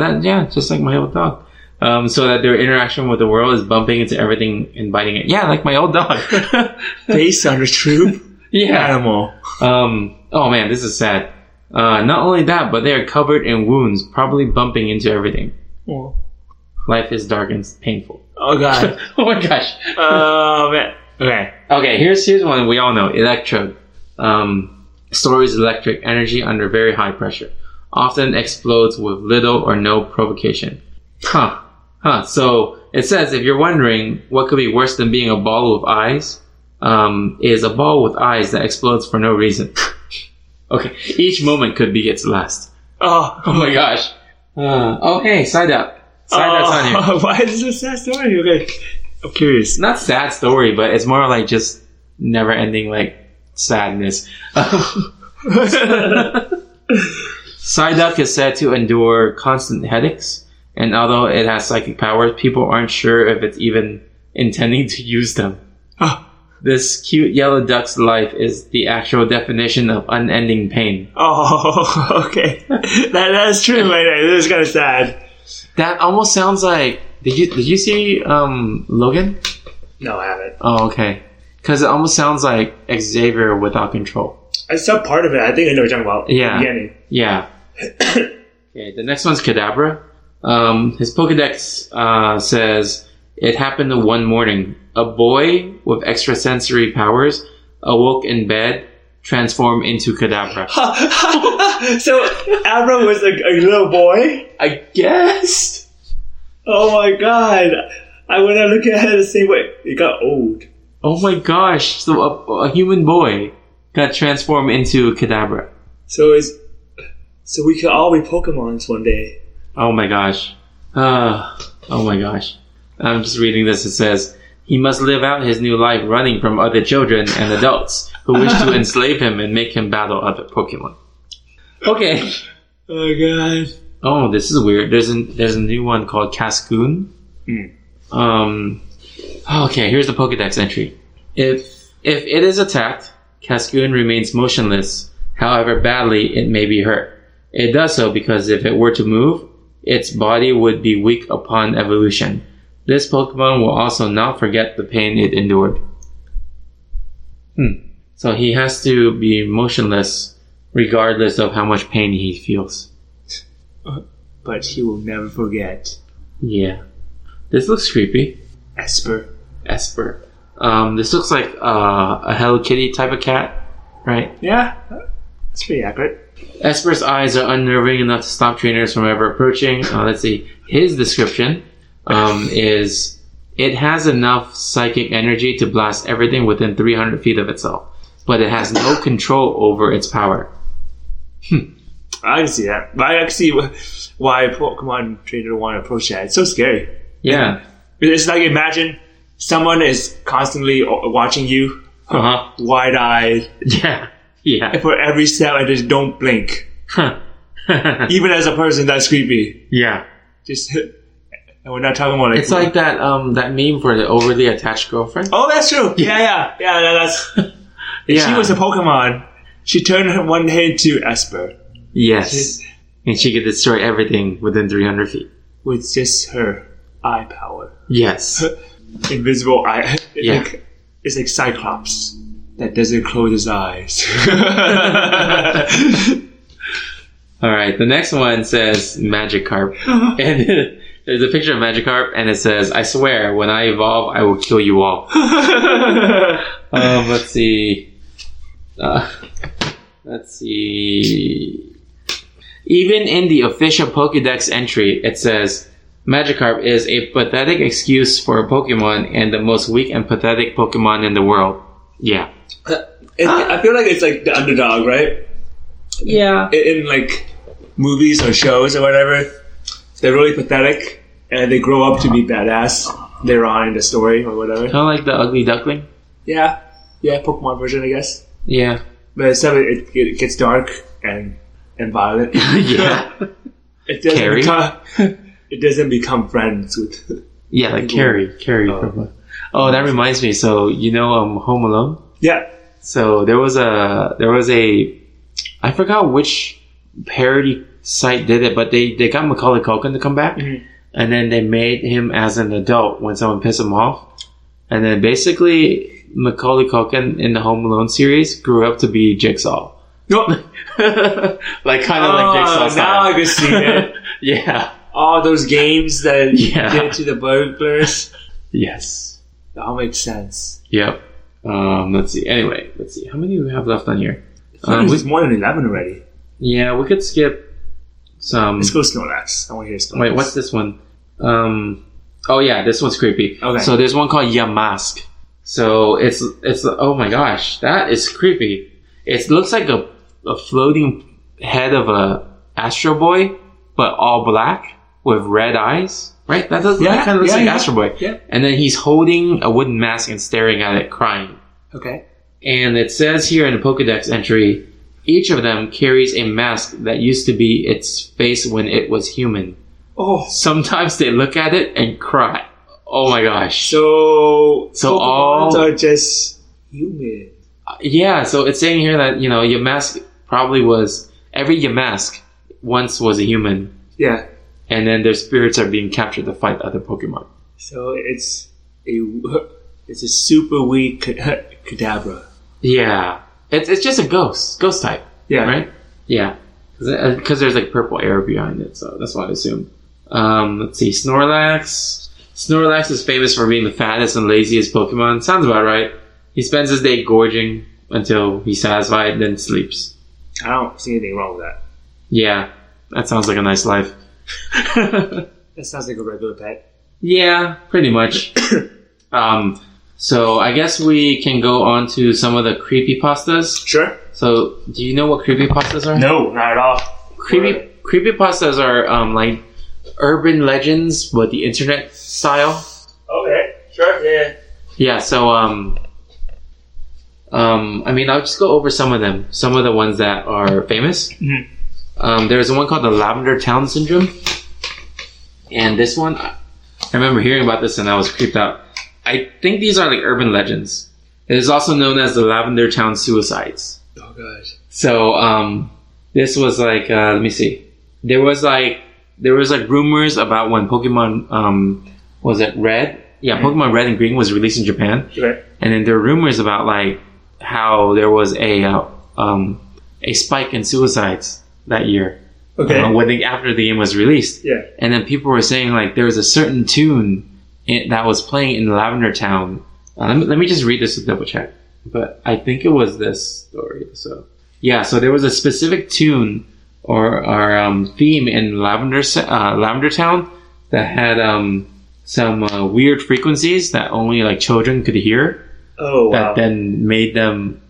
just like my old dog. So that their interaction with the world is bumping into everything and biting it. Yeah, like my old dog. Based on the truth. animal. Oh man, this is sad. Not only that, but they are covered in wounds, probably bumping into everything. Oh, Life is dark and painful. God. Oh my gosh. Man. Okay. Okay, here's one we all know. Electrode. Stores electric energy under very high pressure. Often explodes with little or no provocation. So it says, if you're wondering what could be worse than being a ball with eyes, is a ball with eyes that explodes for no reason. Okay, each moment could be its last. Oh my gosh. Hey, side up. Side up's on here. Why is this a sad story? Okay, I'm curious. Not sad story, but it's more like just never ending like sadness. Psyduck is said to endure constant headaches, and although it has psychic powers, people aren't sure if it's even intending to use them. This cute yellow duck's life is the actual definition of unending pain. Oh, okay. That's true, right? This is kind of sad. That almost sounds like... Did you see Logan? No, I haven't. Oh, okay. Because it almost sounds like Xavier without control. I saw part of it. I think I know what you're talking about. Yeah. In the beginning. Yeah. Okay, the next one's Kadabra. His Pokedex says, it happened one morning. A boy with extrasensory powers awoke in bed, transformed into Kadabra. So, Abra was a little boy? I guess. Oh my god. I when I look at it the same way, it got old. Oh my gosh. So a human boy got transformed into Kadabra. So we could all be Pokemons one day. Oh my gosh. Oh my gosh. I'm just reading this. It says, he must live out his new life running from other children and adults who wish to enslave him and make him battle other Pokemon. Okay. Oh god. Oh, this is weird. There's a new one called Cascoon. Okay, here's the Pokedex entry. If it is attacked, Cascoon remains motionless. However badly it may be hurt. It does so because if it were to move, its body would be weak upon evolution. This Pokemon will also not forget the pain it endured. So he has to be motionless regardless of how much pain he feels. But he will never forget. Yeah. This looks creepy. Esper. This looks like a Hello Kitty type of cat, right? Yeah. That's pretty accurate. Esper's eyes are unnerving enough to stop trainers from ever approaching. Let's see. His description is, it has enough psychic energy to blast everything within 300 feet of itself, but it has no control over its power. I can see that. But I can see why a Pokemon trainer would want to approach that. It's so scary. Yeah. It's like, imagine someone is constantly watching you, wide-eyed. Yeah. And for every step, I just don't blink. Even as a person, that's creepy. Yeah. Just, and we're not talking about like... It's like that meme for the overly attached girlfriend. Oh, that's true. Yeah, that's... If she was a Pokemon, she turned her one head to Esper. Yes. And she could destroy everything within 300 feet. With just her eye power. Yes. Invisible eye. Yeah. It's like Cyclops that doesn't close his eyes. Alright, the next one says Magikarp. And there's a picture of Magikarp and it says, I swear, when I evolve, I will kill you all. Let's see. Even in the official Pokédex entry, it says, Magikarp is a pathetic excuse for a Pokemon and the most weak and pathetic Pokemon in the world. Yeah. I feel like it's like the underdog, right? Yeah. In like movies or shows or whatever, they're really pathetic and they grow up to be badass later on in the story or whatever. Kind of like the ugly duckling? Yeah, Pokemon version, I guess. Yeah. But instead of it gets dark and violent. Yeah. It doesn't become friends with... Yeah, like Carrie. Oh, that reminds me. So, you know Home Alone? Yeah. So there was a I forgot which parody site did it, but they got Macaulay Culkin to come back, and then they made him as an adult when someone pissed him off, and then basically Macaulay Culkin in the Home Alone series grew up to be Jigsaw. No. Like kind of like Jigsaw style. Now I can see it. Yeah. All those games that get to the burglars. Yes. That all makes sense. Yep. Let's see. Anyway, let's see. How many do we have left on here? It's more than 11 already. Yeah, we could skip some. Let's go Snorlax. I want to hear Snorlax. Wait, what's this one? Oh yeah, this one's creepy. Okay. So there's one called Yamask. So it's oh my gosh, that is creepy. It looks like a floating head of a Astro Boy, but all black with red eyes. Right? That kind of looks like Astro Boy. Yeah. And then he's holding a wooden mask and staring at it, crying. Okay. And it says here in the Pokedex entry, each of them carries a mask that used to be its face when it was human. Oh. Sometimes they look at it and cry. Oh my gosh. So Pokemons all are just human. Yeah, so it's saying here that, Yamask probably was... Every Yamask once was a human. Yeah. And then their spirits are being captured to fight other Pokemon. So it's a super weak Kadabra. Yeah. It's just a ghost type. Yeah. Right? Yeah. Because there's like purple air behind it, so that's what I assume. Let's see. Snorlax. Snorlax is famous for being the fattest and laziest Pokemon. Sounds about right. He spends his day gorging until he's satisfied, then sleeps. I don't see anything wrong with that. Yeah. That sounds like a nice life. That sounds like a regular pet. Yeah, pretty much. So I guess we can go on to some of the creepypastas. Sure. So, do you know what creepypastas are? No, not at all. Creepypastas are like urban legends, but the internet style. Okay, sure, yeah. Yeah, so I mean, I'll just go over some of them. Some of the ones that are famous. Mm-hmm. There's one called the Lavender Town Syndrome. And this one, I remember hearing about this and I was creeped out. I think these are like urban legends. It is also known as the Lavender Town Suicides. Oh, gosh. So, this was like, let me see. There was like rumors about when Pokemon, was it Red? Yeah, Pokemon Red and Green was released in Japan. Okay. And then there were rumors about like how there was a spike in suicides that year. Okay. After the game was released. Yeah. And then people were saying like there was a certain tune that was playing in Lavender Town. Let me just read this to double check. But I think it was this story. So yeah, so there was a specific tune or theme in Lavender Town that had some weird frequencies that only like children could hear. Oh, wow. That then made them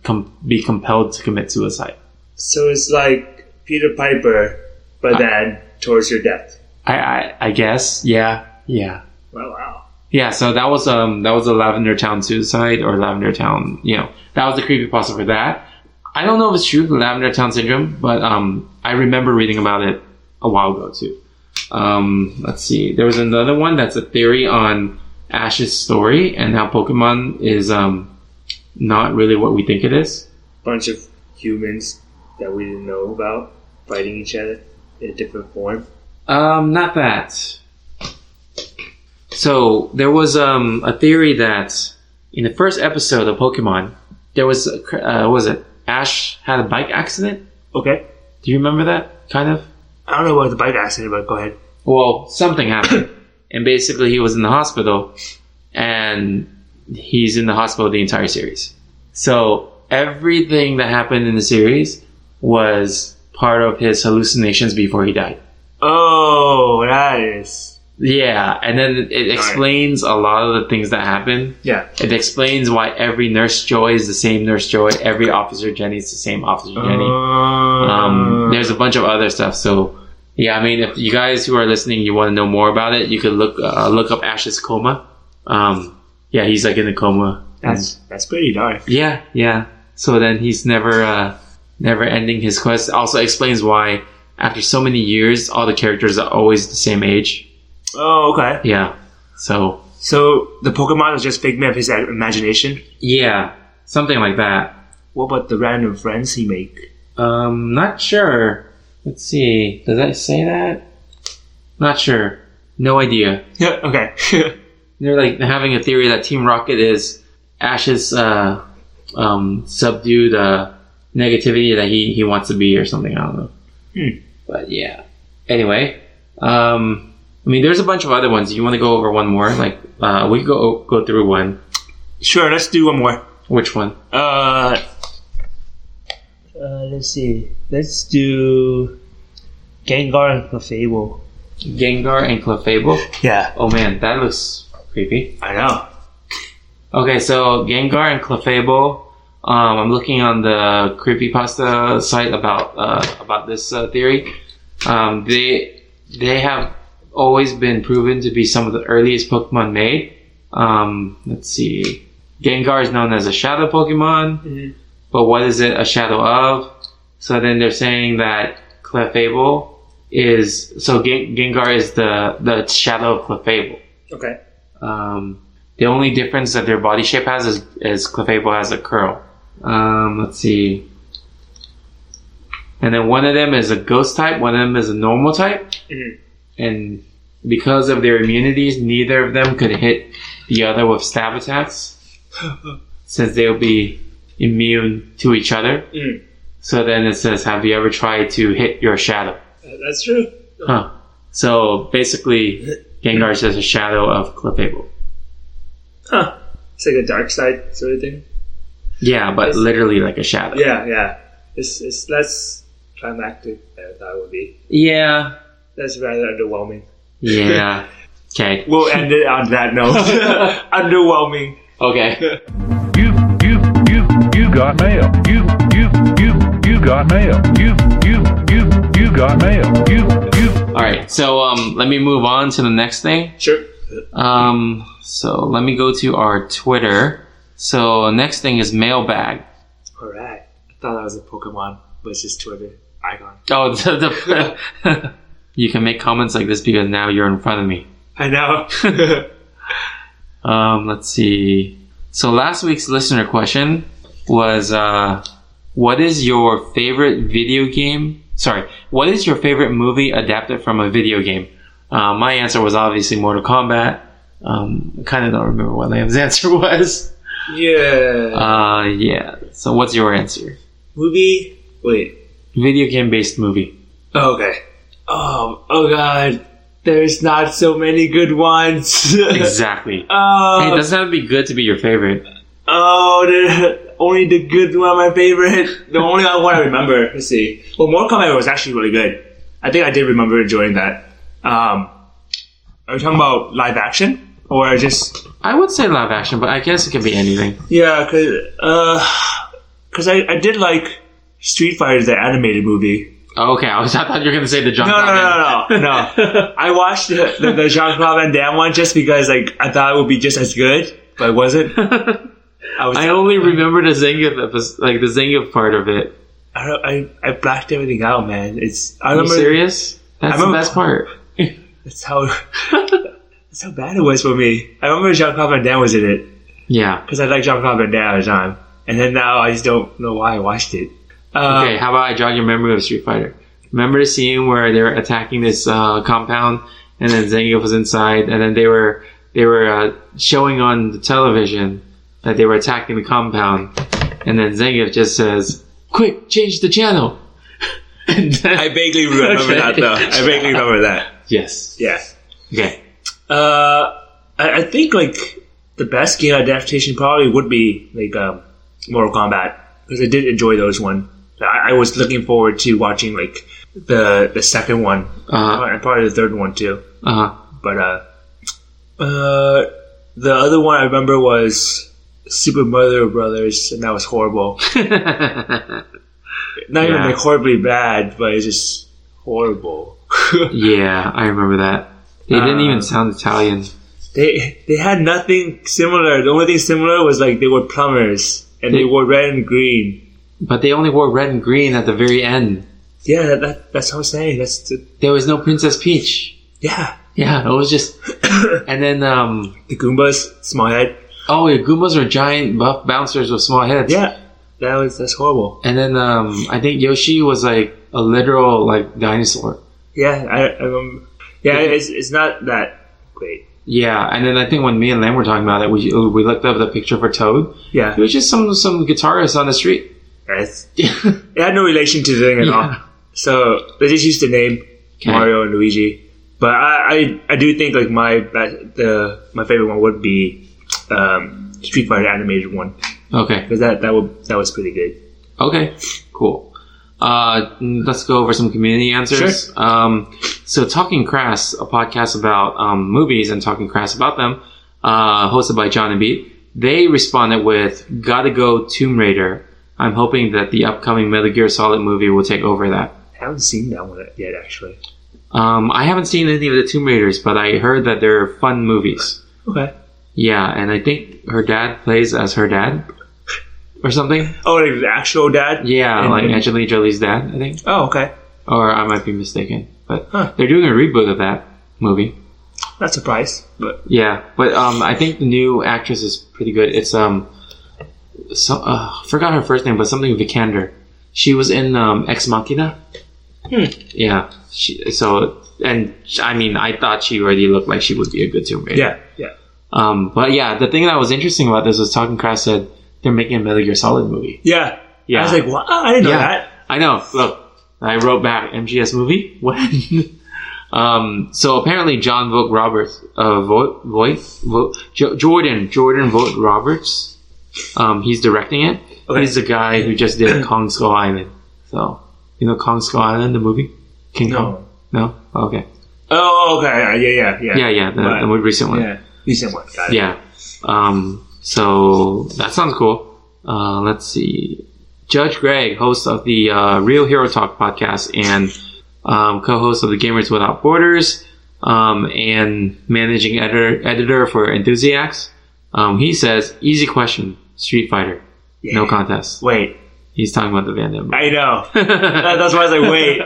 be compelled to commit suicide. So it's like Peter Piper, but then towards your death. I guess, yeah. Well, wow. Yeah, so that was a Lavender Town suicide or Lavender Town. That was the creepypasta for that. I don't know if it's true, the Lavender Town syndrome, but I remember reading about it a while ago too. Let's see. There was another one that's a theory on Ash's story and how Pokemon is not really what we think it is. Bunch of humans that we didn't know about fighting each other in a different form. Not that. So there was a theory that in the first episode of Pokemon, there was Ash had a bike accident. Okay. Do you remember that? Kind of. I don't know about the bike accident, but go ahead. Well, something happened, and basically he was in the hospital, and he's in the hospital the entire series. So everything that happened in the series was part of his hallucinations before he died. Oh, that is... Yeah, and then it explains a lot of the things that happen. Yeah. It explains why every Nurse Joy is the same Nurse Joy, every Officer Jenny is the same Officer Jenny. There's a bunch of other stuff. So, yeah, I mean, if you guys who are listening, you want to know more about it, you could look up Ash's coma. Yeah, he's like in a coma. That's pretty dark. Yeah. So then he's never ending his quest. Also explains why after so many years, all the characters are always the same age. Oh, okay. Yeah. So the Pokemon is just figment of his imagination? Yeah, something like that. What about the random friends he make? Not sure. Let's see. Does that say that? Not sure. No idea. Yeah, okay. They're like having a theory that Team Rocket is Ash's subdued negativity that he wants to be or something. I don't know. But yeah. Anyway, I mean, there's a bunch of other ones. You want to go over one more? Like, we could go through one. Sure, let's do one more. Which one? Let's see. Let's do Gengar and Clefable. Gengar and Clefable? Yeah. Oh man, that looks creepy. I know. Okay, so Gengar and Clefable. I'm looking on the creepypasta site about this theory. They have always been proven to be some of the earliest Pokemon made. Let's see. Gengar is known as a shadow Pokemon, but what is it a shadow of? So then they're saying that Clefable is... So Gengar is the shadow of Clefable. Okay. The only difference that their body shape has is Clefable has a curl. Let's see. And then one of them is a ghost type, one of them is a normal type. And because of their immunities, neither of them could hit the other with stab attacks. Since they'll be immune to each other. So then it says, have you ever tried to hit your shadow? That's true. Huh. So basically, Gengar is just a shadow of Clefable. Huh. It's like a dark side sort of thing. Yeah, but literally like a shadow. Yeah. It's less climactic than I thought it would be. Yeah. That's rather underwhelming. Yeah. Okay. We'll end it on that note. Underwhelming. Okay. You got mail. You got mail. You got mail. All right. So let me move on to the next thing. Sure. So let me go to our Twitter. So next thing is Mailbag. All right. I thought that was a Pokemon, but it's just Twitter icon. Oh, you can make comments like this because now you're in front of me. I know. Let's see. So last week's listener question was, what is your favorite video game? Sorry, what is your favorite movie adapted from a video game? My answer was obviously Mortal Kombat. I kind of don't remember what Liam's answer was. Yeah. Yeah. So what's your answer? Movie? Wait. Video game based movie. Oh, okay. Oh God. There's not so many good ones. Exactly. Hey, it doesn't have to be good to be your favorite. Only the good one, my favorite. The only one I remember. Let's see. Well, Mortal Kombat was actually really good. I think I did remember enjoying that. Are we talking about live action? Or just... I would say live action, but I guess it could be anything. Yeah, because I did like Street Fighter, the animated movie. Oh, okay, I thought you were going to say the Jean-Claude No. I watched the Jean-Claude Van Damme one just because like I thought it would be just as good, but it wasn't. I only remember the Zangief, like the Zangief part of it. I blacked everything out, man. Are you serious? That's the best part. That's how bad it was for me. I remember Jean-Claude Van Damme was in it. Yeah. Because I like Jean-Claude Van Damme at the time. And then now I just don't know why I watched it. Okay, how about I jog your memory of Street Fighter? Remember the scene where they were attacking this compound, and then Zangief was inside, and then they were showing on the television that they were attacking the compound, and then Zangief just says, "Quick, change the channel." I vaguely remember that, though. I vaguely remember that. Yes. Yeah. Okay. I think like the best game adaptation probably would be like Mortal Kombat, because I did enjoy those one. I was looking forward to watching like the second one and probably the third one too. But the other one I remember was Super Mario Brothers, and that was horrible. Not even like horribly bad, but it's just horrible. Yeah, I remember that. They didn't even sound Italian. They had nothing similar. The only thing similar was like they were plumbers and they wore red and green. But they only wore red and green at the very end. Yeah, that's what I'm saying. There was no Princess Peach. Yeah. Yeah, it was just... And then... the Goombas, small head. Oh, yeah, Goombas were giant buff bouncers with small heads. Yeah, that's horrible. And then I think Yoshi was like a literal like dinosaur. Yeah, I remember. Yeah, it's not that great. Yeah, and then I think when me and Lam were talking about it, we looked up the picture for Toad. Yeah. It was just some guitarist on the street. It had no relation to the thing at all. So they just used the name Mario and Luigi. But I do think like my favorite one would be Street Fighter animated one. Okay. Because that was pretty good. Okay, cool. Let's go over some community answers. Sure. So Talking Crass, a podcast about movies and talking crass about them, hosted by John and Beat, they responded with, "Gotta go Tomb Raider. I'm hoping that the upcoming Metal Gear Solid movie will take over that." I haven't seen that one yet, actually. I haven't seen any of the Tomb Raiders, but I heard that they're fun movies. Okay. Yeah, and I think her dad plays as her dad. Or something? Oh, like the actual dad? Yeah, like Angelina Jolie's dad, I think. Oh, okay. Or I might be mistaken. But they're doing a reboot of that movie. Not surprised, but... Yeah, but I think the new actress is pretty good. It's, forgot her first name, but something Vikander. She was in Ex Machina. Yeah. I thought she already looked like she would be a good Tomb Raider. Yeah. But yeah, the thing that was interesting about this was Talking Crass said they're making a Metal Gear Solid movie. Yeah. I was like, what? I didn't know that. I know. Look, I wrote back, MGS movie? When? So apparently John Vogt Roberts, Jordan Vogt Roberts, he's directing it. Okay. He's the guy who just did Kong Skull Island. So, you know Kong Skull Island, the movie? King Kong? No? Okay. Oh, okay. Yeah. Yeah, the more recent one. Yeah, recent one. Got it. Yeah. So that sounds cool. Let's see. Judge Greg, host of the Real Hero Talk podcast and co-host of the Gamers Without Borders, and managing editor for Enthusiasts. He says, easy question, Street Fighter. Yeah. No contest. Wait. He's talking about the Van Damme movie. I know. That's why I was like, wait.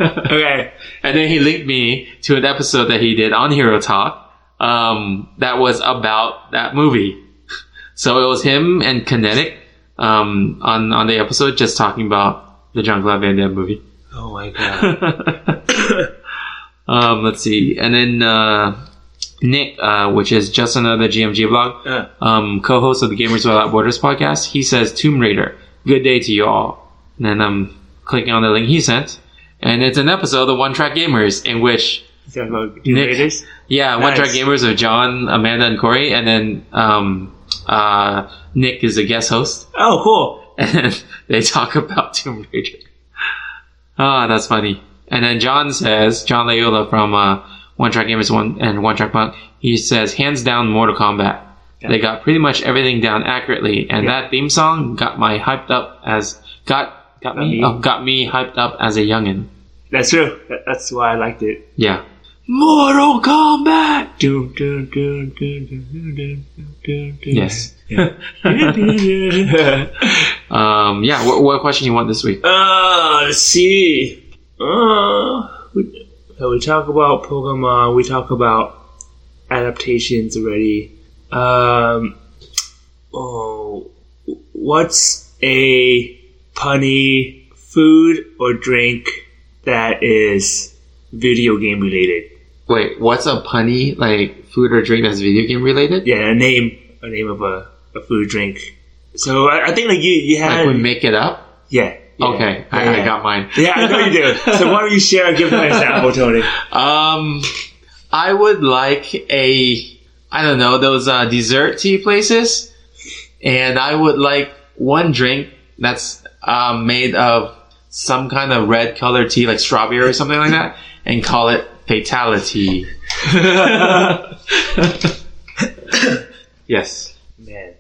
Okay. And then he linked me to an episode that he did on Hero Talk that was about that movie. So it was him and Kinetic on the episode just talking about the Jean-Claude Van Damme movie. Oh my god. Let's see. And then Nick, which is just another GMG vlog, co-host of the Gamers Without Borders podcast, he says, Tomb Raider, good day to you all. And then I'm clicking on the link he sent, and it's an episode of One Track Gamers in which Tomb Raiders? Yeah, nice. One Track Gamers of John, Amanda, and Corey, and then Nick is a guest host. Oh, cool. And they talk about Tomb Raider. That's funny. And then John Layola from One Track Gamers and One Track Punk, he says, hands down Mortal Kombat. Yeah. They got pretty much everything down accurately, and that theme song got me hyped up as a youngin'. That's true. That's why I liked it. Yeah. Mortal Kombat. Yes. Yeah. What question you want this week? Let's see. We talk about Pokemon. We talk about adaptations already. What's a punny food or drink that is video game related? Wait, what's a punny like food or drink that's video game related? Yeah, a name of a food drink. So I think like you had like we make it up. Yeah. Okay, I got mine. Yeah, I know you do. So why don't you share and give me an example, Tony? I would like those dessert tea places, and I would like one drink that's made of some kind of red colored tea, like strawberry or something like that, and call it Fatality. Yes. Man.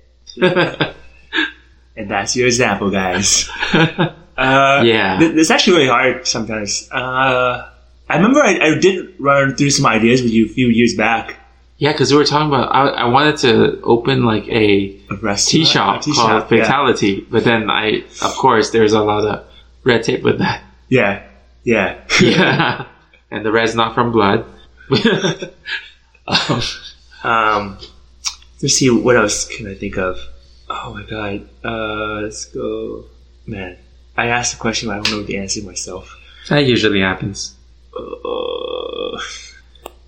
And that's your example, guys. Yeah. It's actually really hard sometimes. I remember I did run through some ideas with you a few years back. Yeah, because we were talking about, I wanted to open like a tea shop called Fatality, but then of course, there's a lot of red tape with that. Yeah. Yeah. And the red's not from blood. Let's see, what else can I think of? Oh my god. Let's go. Man, I asked a question, but I don't know the answer myself. That usually happens.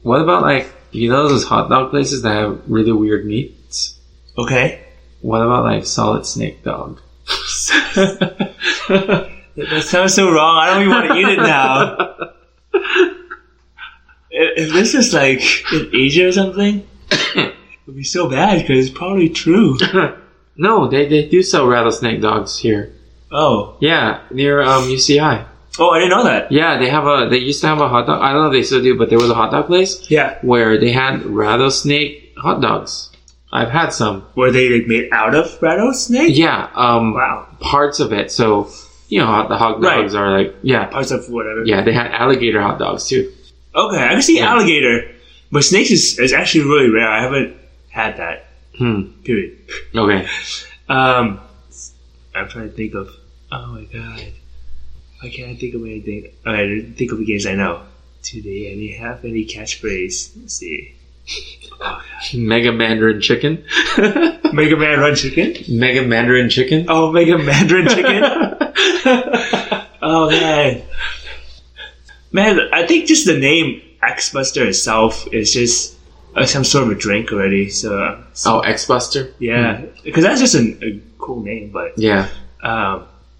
What about like You know those hot dog places that have really weird meats? Okay. What about like solid snake dog? That sounds so wrong. I don't even want to eat it now. If this is like in Asia or something, it would be so bad because it's probably true. No, they do sell rattlesnake dogs here. Oh. Yeah, near UCI. Oh, I didn't know that. Yeah, they used to have a hot dog. I don't know if they still do, but there was a hot dog place. Yeah. Where they had rattlesnake hot dogs. I've had some. Were they like made out of rattlesnake? Yeah. Wow. Parts of it. So, you know, the hot dogs are like, yeah. Parts of whatever. Yeah, they had alligator hot dogs too. Okay, I can see alligator. But snakes is actually really rare. I haven't had that. Period. Okay. I'm trying to think of... Oh my god. Why can't I think of anything? Okay, think of the games I know. Do they have any catchphrase? Let's see. Oh, Mega Mandarin Chicken. Mega Man Run Chicken? Mega Mandarin Chicken. Oh, Mega Mandarin Chicken? Oh, man. Man, I think just the name X-Buster itself is just some sort of a drink already. So X-Buster? Yeah. Because that's just a cool name, but... Yeah.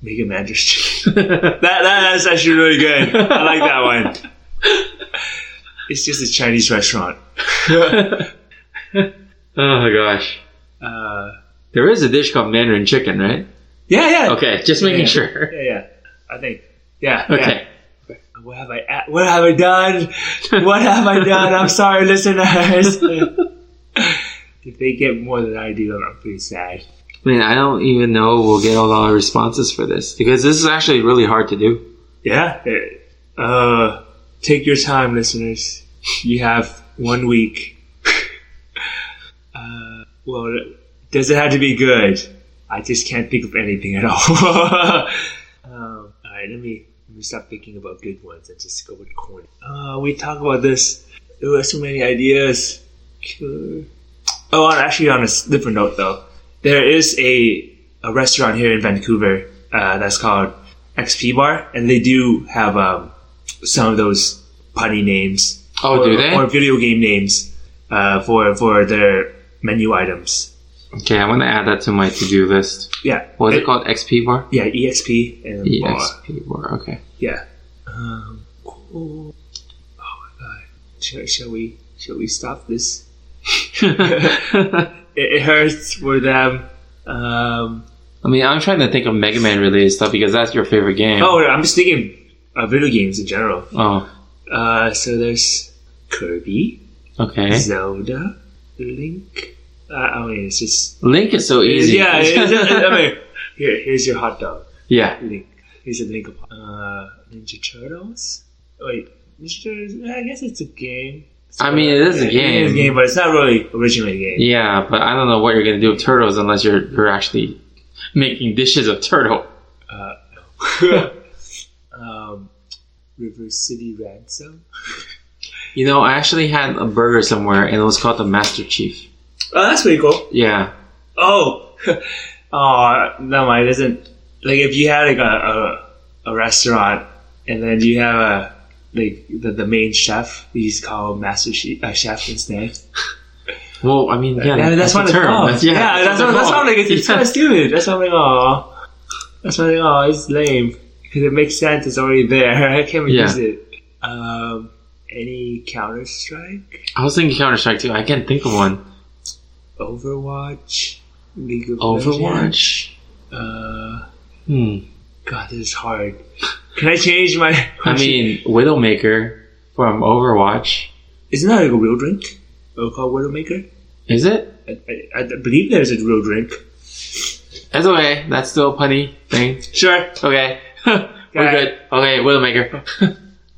Mega Mandarin Chicken. That's actually really good. I like that one. It's just a Chinese restaurant. Oh my gosh. There is a dish called Mandarin Chicken, right? Yeah. Okay, just making sure. Yeah. I think. Yeah. Okay. Yeah. What have I done? What have I done? I'm sorry, listeners. If they get more than I do, I'm pretty sad. I mean, I don't even know we'll get all our responses for this because this is actually really hard to do. Yeah. Take your time, listeners. You have 1 week. Well, does it have to be good? I just can't think of anything at all. Alright, let me stop thinking about good ones and just go with corny. We talk about this. There were so many ideas. Oh, actually, on a different note, though, there is a restaurant here in Vancouver that's called XP Bar, and they do have some of those punny names. Oh, do they? Or video game names for their menu items. Okay, I'm going to add that to my to-do list. Yeah. What is it called? XP Bar? Yeah, EXP and EXP Bar, okay. Yeah. Cool. Oh my god. Shall we stop this? it hurts for them. I mean, I'm trying to think of Mega Man related stuff because that's your favorite game. Oh, I'm just thinking video games in general. Oh. So there's Kirby. Okay. Zelda. Link. I mean, it's just... Link is so easy. Yeah, I mean, here's your hot dog. Yeah. Link. Here's a Link of... Ninja Turtles? Wait, Ninja Turtles? I guess it's a game. I mean, it is a game. It is a game, but it's not really originally a game. Yeah, but I don't know what you're going to do with turtles unless you're actually making dishes of turtle. No. River City Ransom? You know, I actually had a burger somewhere, and it was called the Master Chief. Oh, that's pretty cool. Yeah. Oh, no, mind. It isn't. Like, if you had like a restaurant, and then you have the main chef, he's called Master Chef instead. Well, I mean, yeah, that's what it's called. That's what I'm like. It's kind of stupid. That's what I'm like. Oh, it's lame because it makes sense. It's already there. I can't use it. Any Counter-Strike? I was thinking Counter-Strike too. I can't think of one. Overwatch? League of Overwatch? Legends? God, this is hard. Can I change my question? I mean, Widowmaker from Overwatch. Isn't that like a real drink? Called Widowmaker? Is it? I believe there's a real drink. That's okay. That's still a punny thing. Sure. Okay. We're good. Okay, Widowmaker.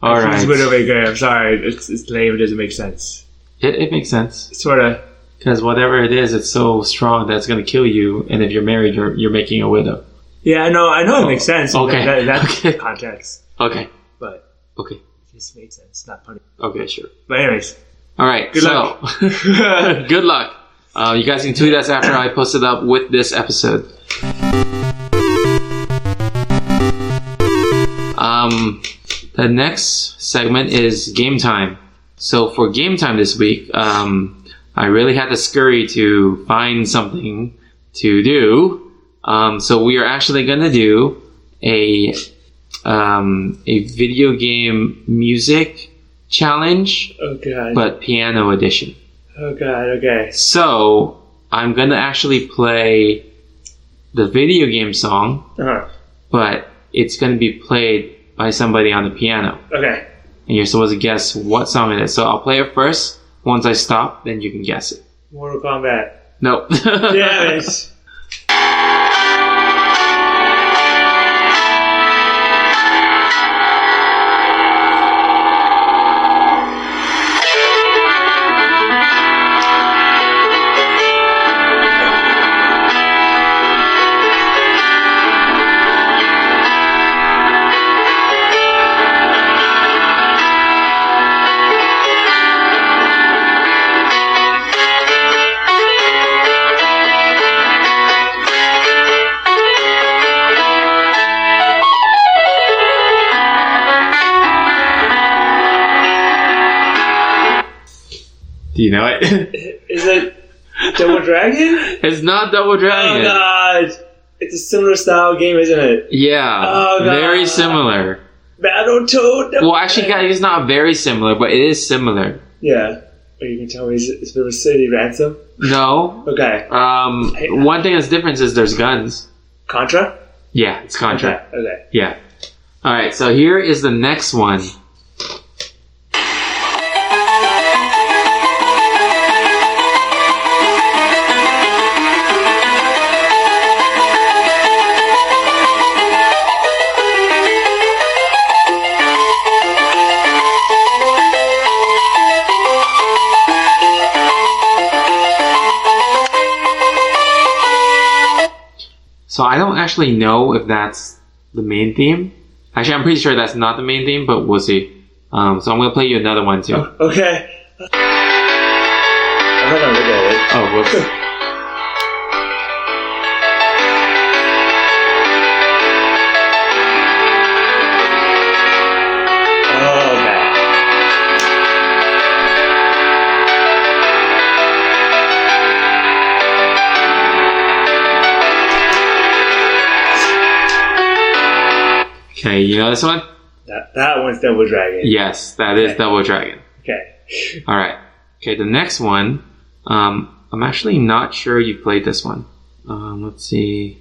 Alright. It's Widowmaker. I'm sorry. It's lame. It doesn't make sense. It makes sense. Sort of. Because whatever it is, it's so strong that it's going to kill you. And if you're married, you're making a widow. Yeah, I know it makes sense. Okay. That's context. Okay. But okay. It just makes sense. Not funny. Okay, sure. But anyways. Alright, good luck. Good luck. You guys can tweet us after I post it up with this episode. The next segment is game time. So for game time this week, I really had to scurry to find something to do. So we are actually going to do a video game music challenge, but piano edition. Oh god, okay. So I'm going to actually play the video game song, but it's going to be played by somebody on the piano. Okay. And you're supposed to guess what song it is. So I'll play it first. Once I stop, then you can guess it. Mortal Kombat. No. Damn it. Do you know it? Is it Double Dragon? It's not Double Dragon. Oh god. It's a similar style game, isn't it? Yeah. Oh, God. Very similar. Battletoad. Well, actually, guys, it's not very similar, but it is similar. Yeah. Or you can tell me, is it City Ransom? No. Okay. One thing that's different is there's guns. Contra? Yeah, it's Contra. Okay. Yeah. Alright, so here is the next one. So I don't actually know if that's the main theme. Actually, I'm pretty sure that's not the main theme, but we'll see. So I'm going to play you another one too. Oh, okay. I'm not going to look at it. Oh, whoops. Okay, you know this one? That one's Double Dragon. Yes, that is Double Dragon. Okay. Alright. Okay, the next one, I'm actually not sure you played this one. Let's see.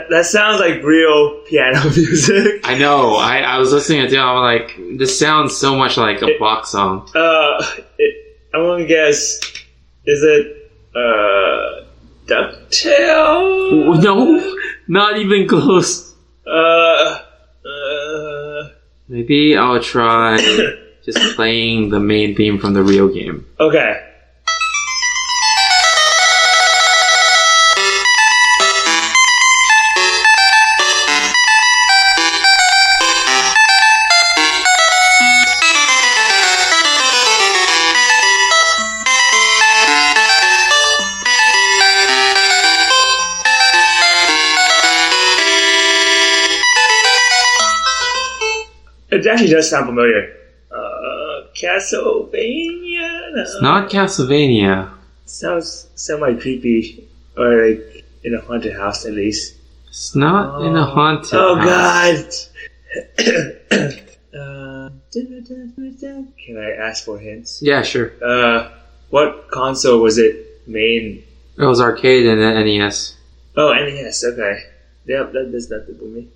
That sounds like real piano music. I know. I was listening to it. I'm like, this sounds so much like a Quoc song. I want to guess. Is it DuckTales? No, not even close. Maybe I'll try just playing the main theme from the real game. Okay. It actually does sound familiar. Castlevania? No. It's not Castlevania. Sounds semi creepy, or like in a haunted house at least. It's not in a haunted house. Oh God! Can I ask for hints? Yeah, sure. What console was it main It was arcade and then NES. Oh, NES. Okay. Yep, that does nothing for me.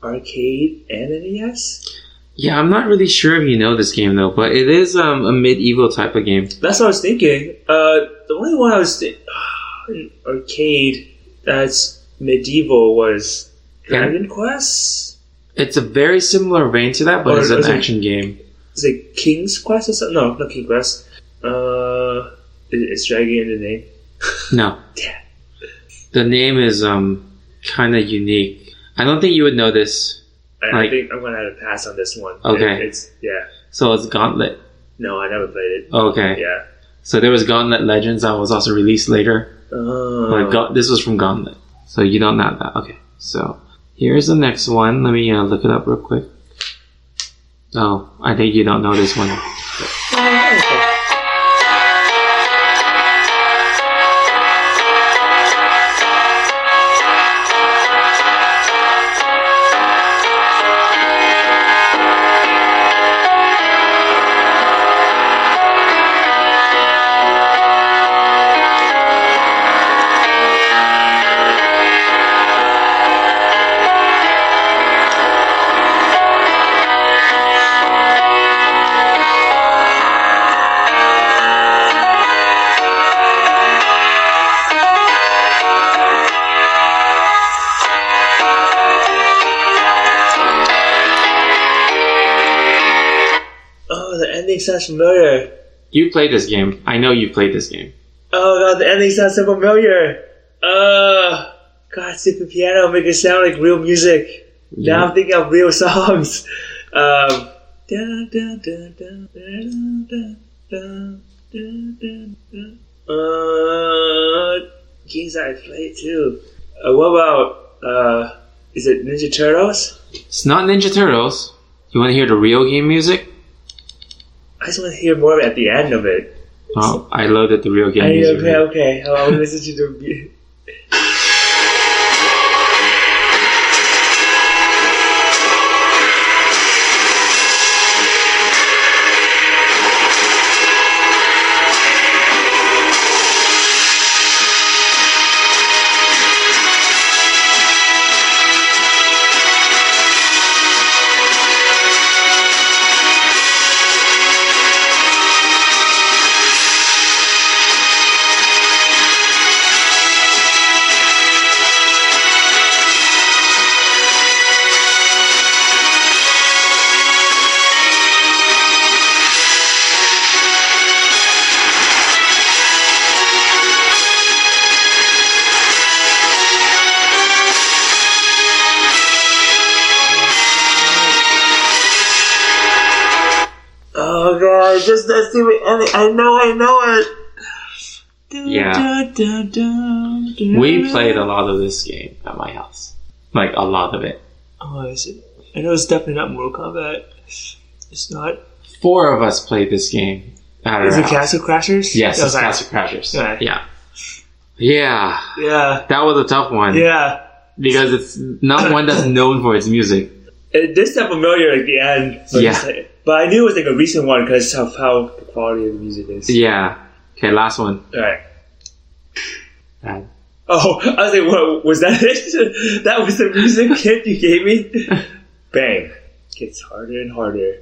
Arcade and NES? Yeah, I'm not really sure if you know this game though, but it is a medieval type of game. That's what I was thinking. The only one I was arcade that's medieval was Dragon Quest. It's a very similar vein to that, but it's an action game. Is it King's Quest or something? No, not King Quest. Is Dragon in the name? No. Damn. The name is kind of unique. I don't think you would know this. I think I'm gonna have to pass on this one. Okay. Yeah. So it's Gauntlet. No, I never played it. Okay. Yeah. So there was Gauntlet Legends that was also released later. Oh. But this was from Gauntlet. So you don't know that. Okay. So here's the next one. Let me look it up real quick. Oh, I think you don't know this one. Sounds familiar. You played this game. I know you played this game. Oh god, the ending sounds so familiar. God, super piano make it sound like real music. Yeah. Now I'm thinking of real songs. Games I played too. What about is it Ninja Turtles? It's not Ninja Turtles. You want to hear the real game music? I just want to hear more at the end of it. Oh, I loaded the real game music. Okay. I'll listen to the... Just that stupid ending. I know it. Yeah. We played a lot of this game at my house. Like, a lot of it. Oh, is it? I know it's definitely not Mortal Kombat. It's not. 4 of us played this game at our house. Is it house. Castle Crashers? Yes, it's Castle Crashers. Okay. Yeah. That was a tough one. Yeah. Because it's not one that's known for its music. This sounds familiar at the end. But I knew it was like a recent one because of how the quality of the music is. Yeah. Okay, last one. Alright. Oh, I was like, what, was that it? That was the music hit you gave me? Bang. Gets harder and harder.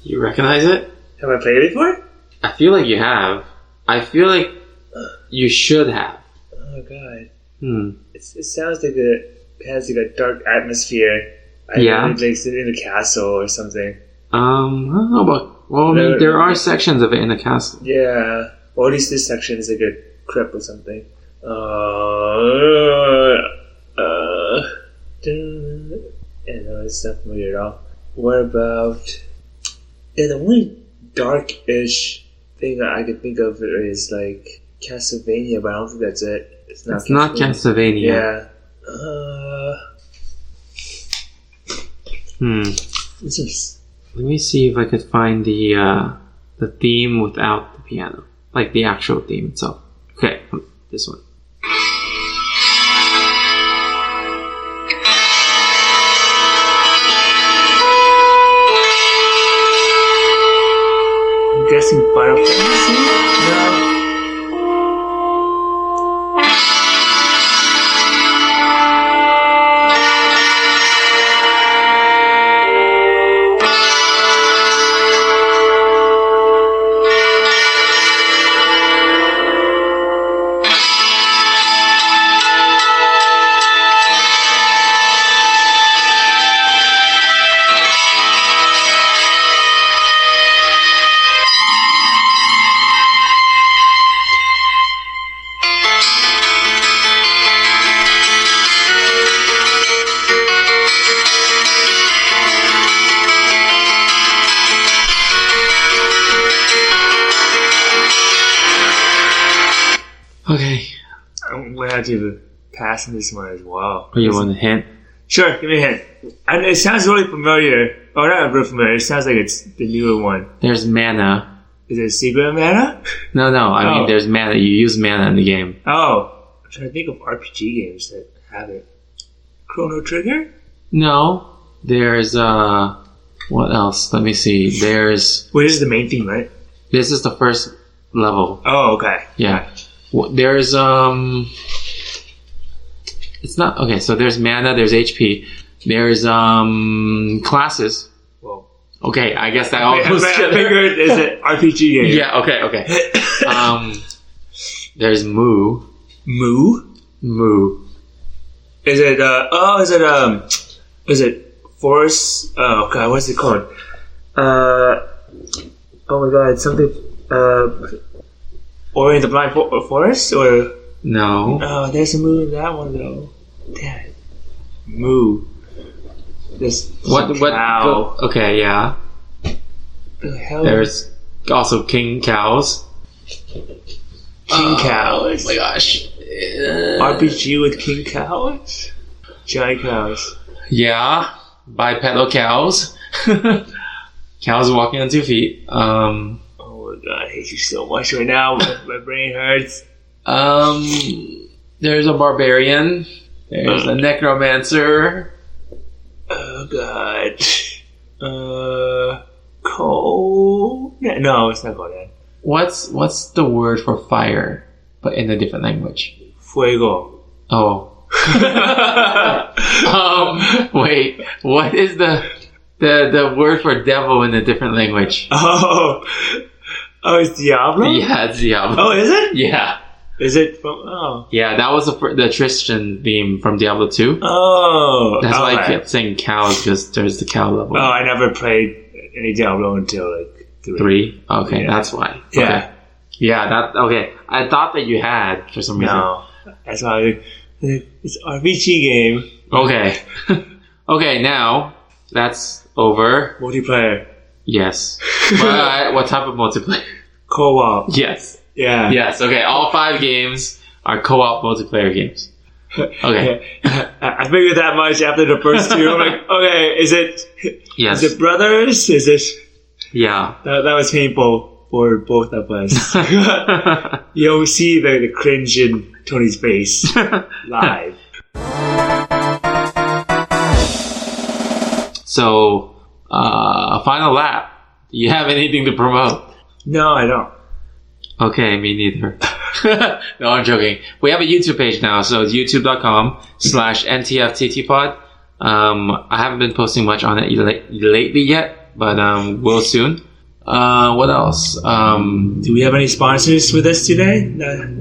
You recognize it? Have I played it before? I feel like you have. I feel like you should have. Oh god. It sounds like it has like a dark atmosphere. Yeah. Like it's in a castle or something. I don't know about. Well, I mean, there are sections of it in the castle. Yeah. Or at least this section is like a crypt or something. Yeah, no, it's not familiar at all. What about... Yeah, the only dark-ish thing that I could think of is like Castlevania, but I don't think that's it. It's not Castlevania. Yeah. Let me see if I could find the theme without the piano. Like the actual theme itself. Okay, this one. I'm guessing Final Fantasy? No. Okay. I'm gonna have to pass on this one as well. Oh, you want a hint? Sure, give me a hint. And it sounds really familiar. Oh, not really familiar. It sounds like it's the newer one. There's mana. Is it Secret of Mana? No. I mean, there's mana. You use mana in the game. Oh. I'm trying to think of RPG games that have it. Chrono Trigger? No. There's, what else? Let me see. There's... Well, this is the main theme, right? This is the first level. Oh, okay. Yeah. There's, it's not... Okay, so there's mana, there's HP. There's, classes. Whoa. Okay, I guess that all goes I together. figured it's an RPG game. Yeah, okay. There's Moo. Moo. Is it Forest? Oh god, what's it called? Oh my god, something. Or in the Blind Forest? Or No. oh, there's a Moo in that one though. Damn it. Moo. This cow. Okay, yeah. The hell? There's also King Cows. King Cows. Oh my gosh. RPG with King Cows? Giant cows. Yeah. Bipedal cows. Cows walking on 2 feet. Oh my god, I hate you so much right now. My brain hurts. There's a barbarian. There's a necromancer. Oh god. Cold? No, it's not cold. What's the word for fire, but in a different language? Fuego. Oh. Wait. What is the word for devil in a different language? Oh, it's Diablo? Yeah, it's Diablo. Oh, is it? Yeah. Is it from... Oh. Yeah, that was the Tristan theme from Diablo 2. Oh. That's why I okay. kept saying cows, because there's the cow level. Oh, I never played any Diablo until like 3. 3? Okay, Yeah. that's why. Yeah. Okay. Yeah, okay. I thought that you had, for some reason. No. That's why it's RPG game. Okay. Okay, now, that's over. Multiplayer. Yes. What type of multiplayer? Co-op. Yes. Yeah. Yes, okay. All 5 games are co-op multiplayer games. Okay. I figured that much after the first 2. I'm like, okay, is it... Yes. Is it brothers? Is it... Yeah. That was painful for both of us. You'll see the cringe in Tony's face live. So, final lap. Do you have anything to promote? No, I don't. Okay, me neither. No, I'm joking. We have a YouTube page now, so it's youtube.com/ntfttpod. I haven't been posting much on it lately yet, but we'll soon. What else? Do we have any sponsors with us today?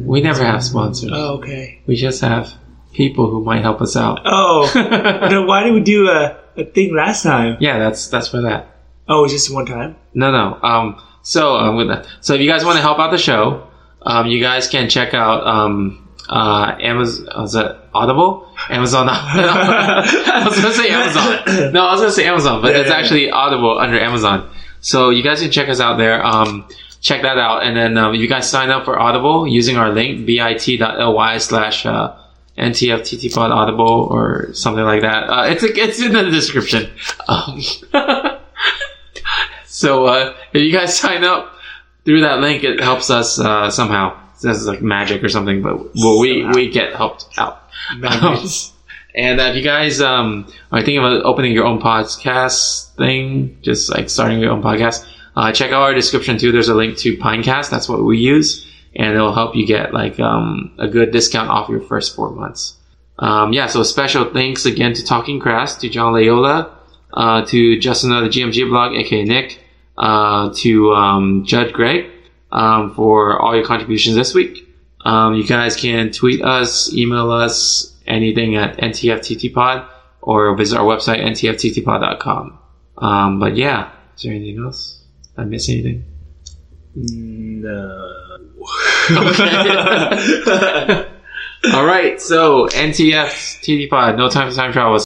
We never have sponsors. Oh, okay. We just have people who might help us out. Oh, then why did we do a thing last time? Yeah, that's for that. Oh, it's just one time? No. So if you guys want to help out the show, you guys can check out Amazon. Was it Audible? Amazon. I was gonna say Amazon. No, I was gonna say Amazon, but it's actually Audible under Amazon. So you guys can check us out there. Check that out, and then if you guys sign up for Audible using our link bit.ly/NTFTTPod Audible or something like that. It's in the description. So if you guys sign up through that link, it helps us somehow. This is like magic or something, but we get helped out. And if you guys are thinking about opening your own podcast thing, just like starting your own podcast, check out our description too. There's a link to Pinecast. That's what we use, and it'll help you get like a good discount off your first 4 months. So special thanks again to Talking Crass, to John Layola, to Justin of the GMG blog, aka Nick, to Judd Gray, for all your contributions this week. You guys can tweet us, email us, anything at ntfttpod, or visit our website ntfttpod.com. But yeah, is there anything else? Did I miss anything? No. Okay. All right, so NTFTTPod, no time for time travel.